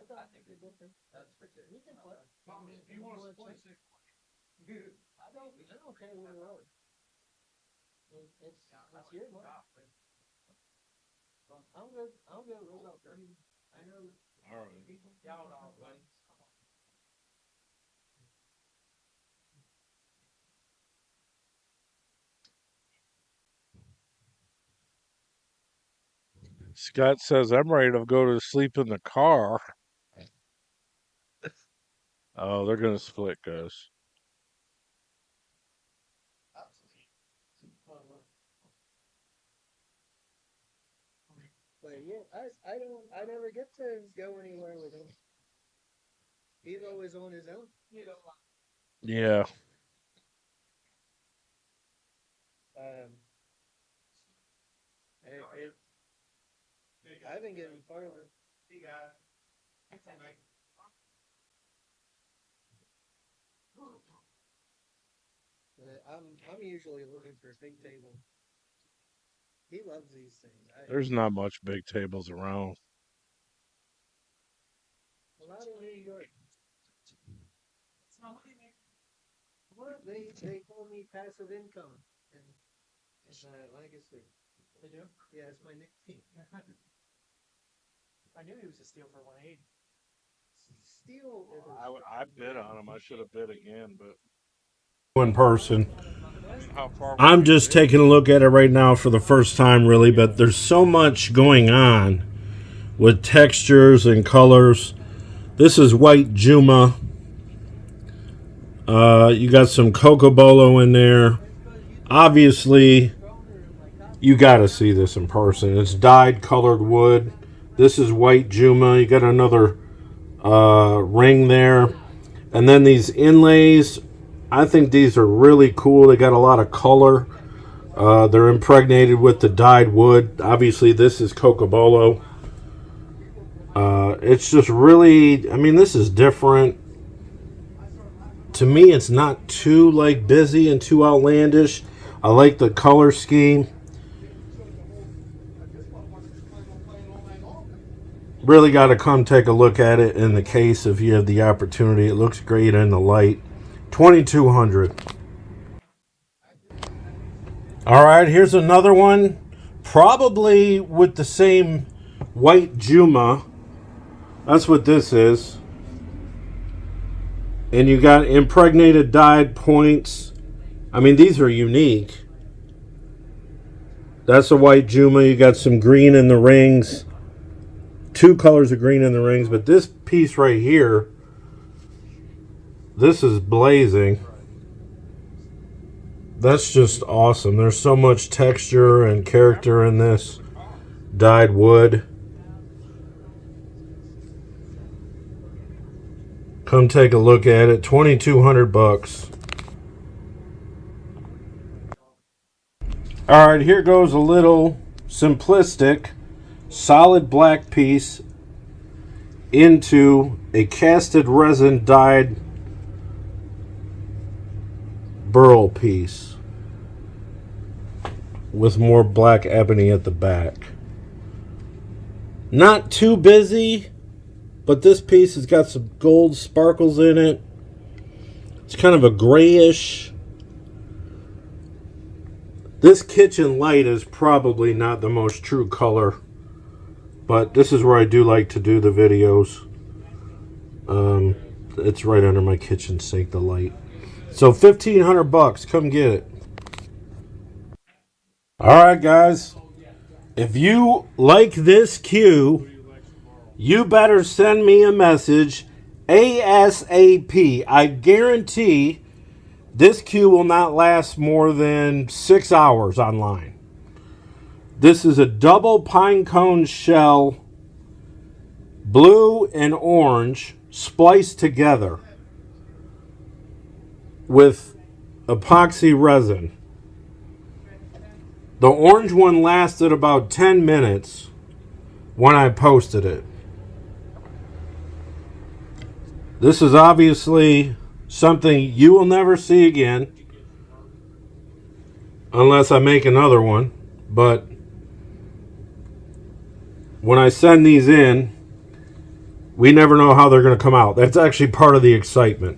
I think they're different. That's for sure. We can play. If you want to play 6, I don't care who it is. It's your money. I'm good. I'm good with it. I know. All right. People doubt all buddy. Scott says, I'm ready to go to sleep in the car. Oh, they're going to split, guys. But yeah, I never get to go anywhere with him. He's always on his own. Yeah. I've been getting farther. I'm usually looking for a big table. He loves these things. There's not much big tables around. Well, not in New York. Well, they call me passive income and legacy. They do? Yeah, it's my nickname. I knew he was a steal for 180. Steel. I bid on him. I should have bid again, but In person. how far? I'm just taking a look at it right now for the first time, really, but there's so much going on with textures and colors. This is white Juma. You got some Cocobolo in there. Obviously, you got to see this in person. It's dyed colored wood. This is white Juma. You got another ring there. And then these inlays, I think these are really cool. They got a lot of color. They're impregnated with the dyed wood. Obviously, this is Cocobolo. It's just really, I mean, this is different. To me, it's not too like busy and too outlandish. I like the color scheme. Really got to come take a look at it in the case if you have the opportunity. It looks great in the light. $2,200. All right, here's another one. Probably with the same white Juma. That's what this is. And you got impregnated dyed points. I mean, these are unique. That's a white Juma. You got some green in the rings. 2 colors of green in the rings. But this piece right here, this is blazing. That's just awesome. There's so much texture and character in this dyed wood. Come take a look at it. $2,200. All right, here goes a little simplistic solid black piece into a casted resin dyed burl piece with more black ebony at the back. Not too busy, but this piece has got some gold sparkles in it. It's kind of a grayish. This kitchen light is probably not the most true color, but this is where I do like to do the videos. It's right under my kitchen sink, the light. So $1,500, come get it. All right, guys. If you like this cue, you better send me a message ASAP. I guarantee this cue will not last more than 6 hours online. This is a double pine cone shell, blue and orange, spliced together with epoxy resin. The orange one lasted about 10 minutes when I posted it. This is obviously something you will never see again unless I make another one. But when I send these in, we never know how they're going to come out. That's actually part of the excitement.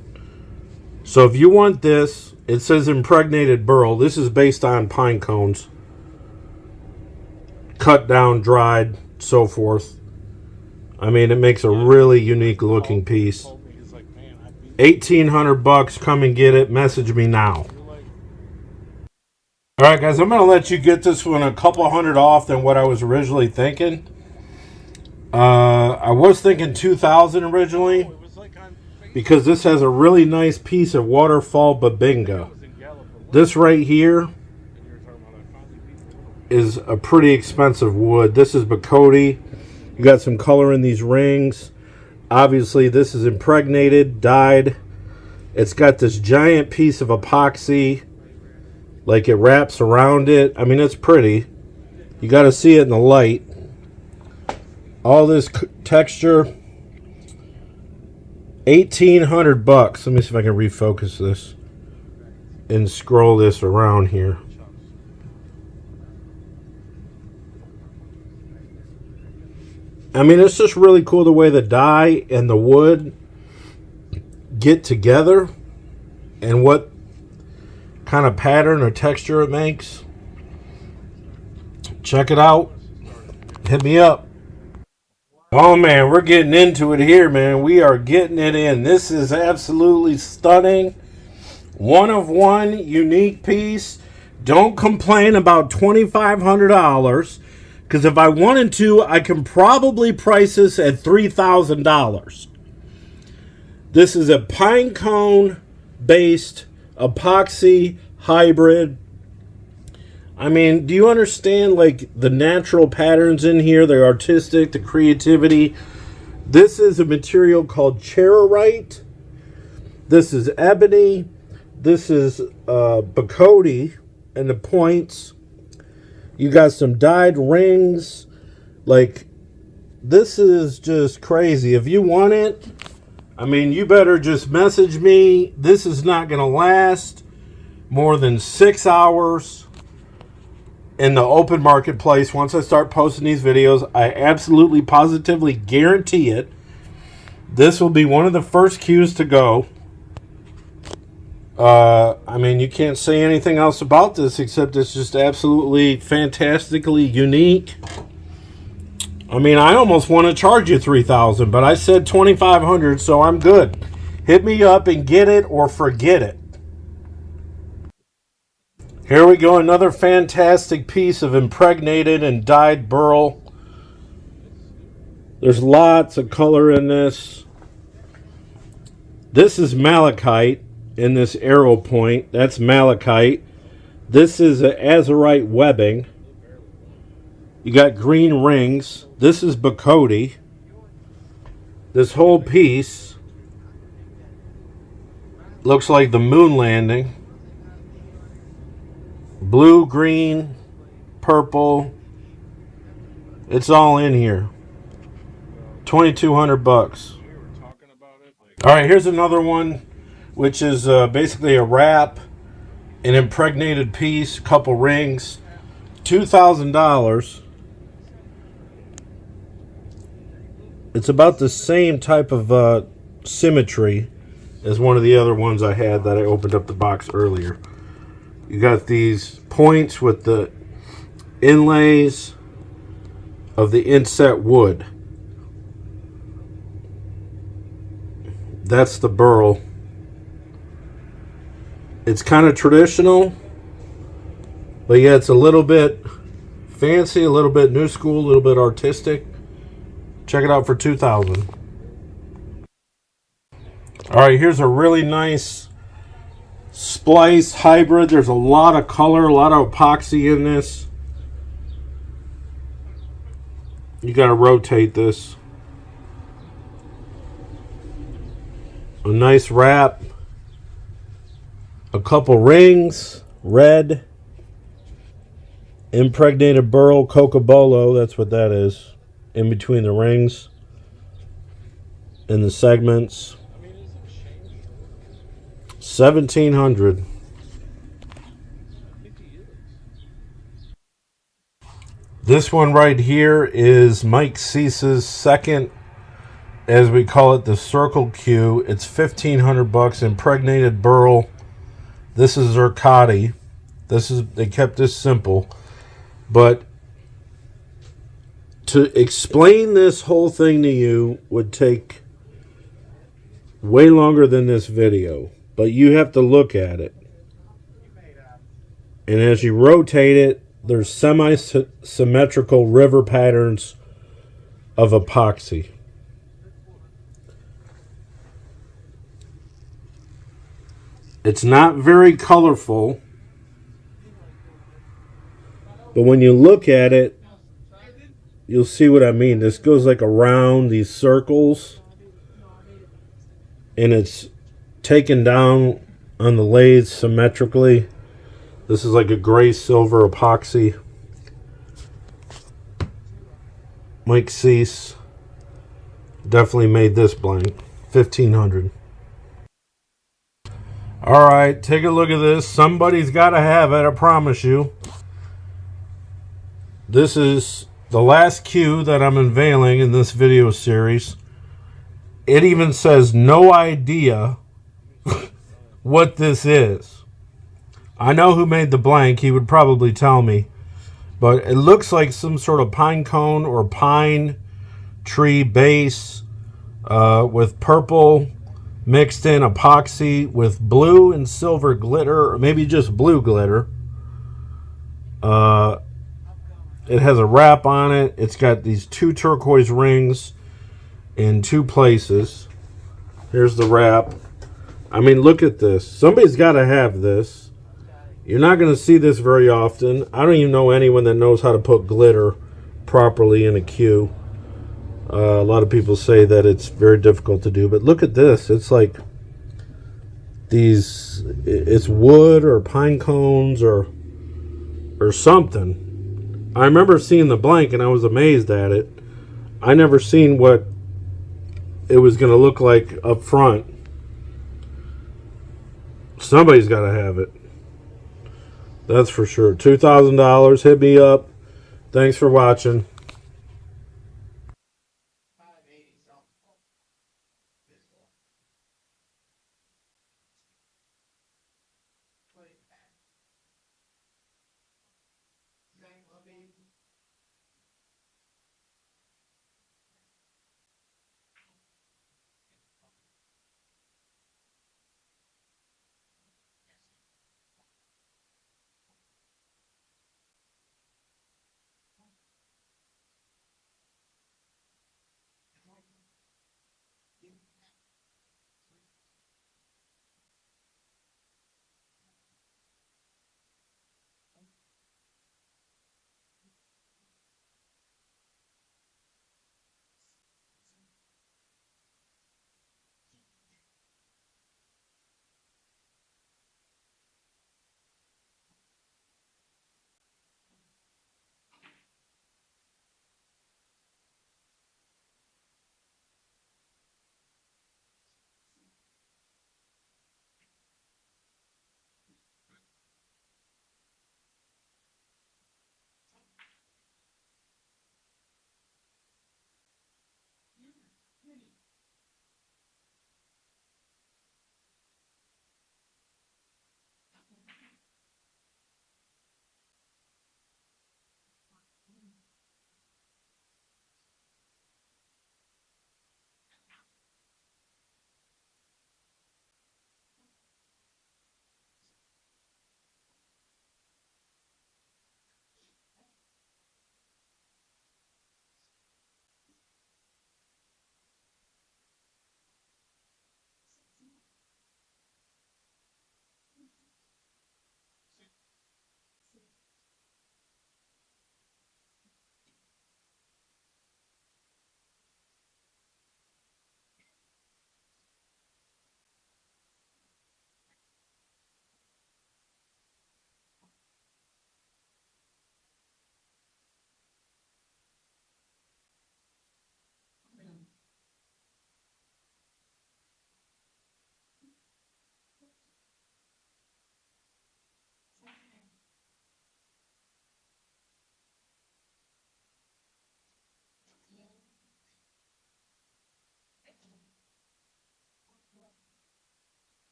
So if you want this, it says impregnated burl. This is based on pine cones. Cut down, dried, so forth. I mean, it makes a really unique looking piece. $1,800, come and get it. Message me now. Alright guys, I'm going to let you get this one a couple hundred off than what I was originally thinking. I was thinking $2,000 originally, because this has a really nice piece of waterfall babinga. This right here is a pretty expensive wood. This is Bacote. You got some color in these rings. Obviously, this is impregnated, dyed. It's got this giant piece of epoxy, like it wraps around it. I mean, it's pretty. You got to see it in the light. All this texture. $1,800. Let me see if I can refocus this and scroll this around here. I mean, it's just really cool the way the dye and the wood get together and what kind of pattern or texture it makes. Check it out. Hit me up. Oh man, we're getting into it here, man. We are getting it in. This is absolutely stunning. One of one, unique piece. Don't complain about $2,500. Because if I wanted to, I can probably price this at $3,000. This is a pine cone based epoxy hybrid. I mean, do you understand, like, the natural patterns in here, the artistic, the creativity? This is a material called charoite. This is ebony. This is Bacote and the points. You got some dyed rings. Like, this is just crazy. If you want it, I mean, you better just message me. This is not going to last more than 6 hours in the open marketplace. Once I start posting these videos, I absolutely positively guarantee it. This will be one of the first cues to go. I mean, you can't say anything else about this except it's just absolutely fantastically unique. I mean, I almost want to charge you $3,000, but I said $2,500, so I'm good. Hit me up and get it or forget it. Here we go, another fantastic piece of impregnated and dyed burl. There's lots of color in this. This is malachite in this arrow point. That's malachite. This is a azurite webbing. You got green rings. This is Bacote. This whole piece looks like the moon landing. Blue, green, purple. It's all in here. $2,200 bucks. All right, here's another one, which is basically a wrap, an impregnated piece, a couple rings, $2,000. It's about the same type of symmetry as one of the other ones I had that I opened up the box earlier. You got these points with the inlays of the inset wood. That's the burl. It's kind of traditional, but yeah, it's a little bit fancy, a little bit new school, a little bit artistic. Check it out for $2,000. All right, here's a really nice splice hybrid. There's a lot of color, a lot of epoxy in this. You got to rotate this. A nice wrap. A couple rings, red. Impregnated burl, cocobolo, that's what that is. In between the rings and the segments. $1,700. This one right here is Mike Cease's second, as we call it, the circle cue. It's $1,500 bucks, impregnated burl. This is zircotti. They kept this simple, but to explain this whole thing to you would take way longer than this video. But you have to look at it. And as you rotate it, there's semi-symmetrical river patterns of epoxy. It's not very colorful. But when you look at it, you'll see what I mean. This goes like around these circles. And it's taken down on the lathe symmetrically. This is like a gray silver epoxy. Mike Cease definitely made this blank. $1,500. All right, take a look at this. Somebody's got to have it, I promise you. This is the last cue that I'm unveiling in this video series. It even says no idea what this is. I know who made the blank. He would probably tell me. But it looks like some sort of pine cone or pine tree base with purple mixed in epoxy with blue and silver glitter, or maybe just blue glitter. It has a wrap on it. It's got these two turquoise rings in two places. Here's the wrap. I mean, look at this. Somebody's got to have this. You're not going to see this very often. I don't even know anyone that knows how to put glitter properly in a cue. A lot of people say that it's very difficult to do, but look at this. It's like these, it's wood or pine cones or something. I remember seeing the blank and I was amazed at it. I never seen what it was going to look like up front. Somebody's got to have it. That's for sure. $2,000. Hit me up. Thanks for watching.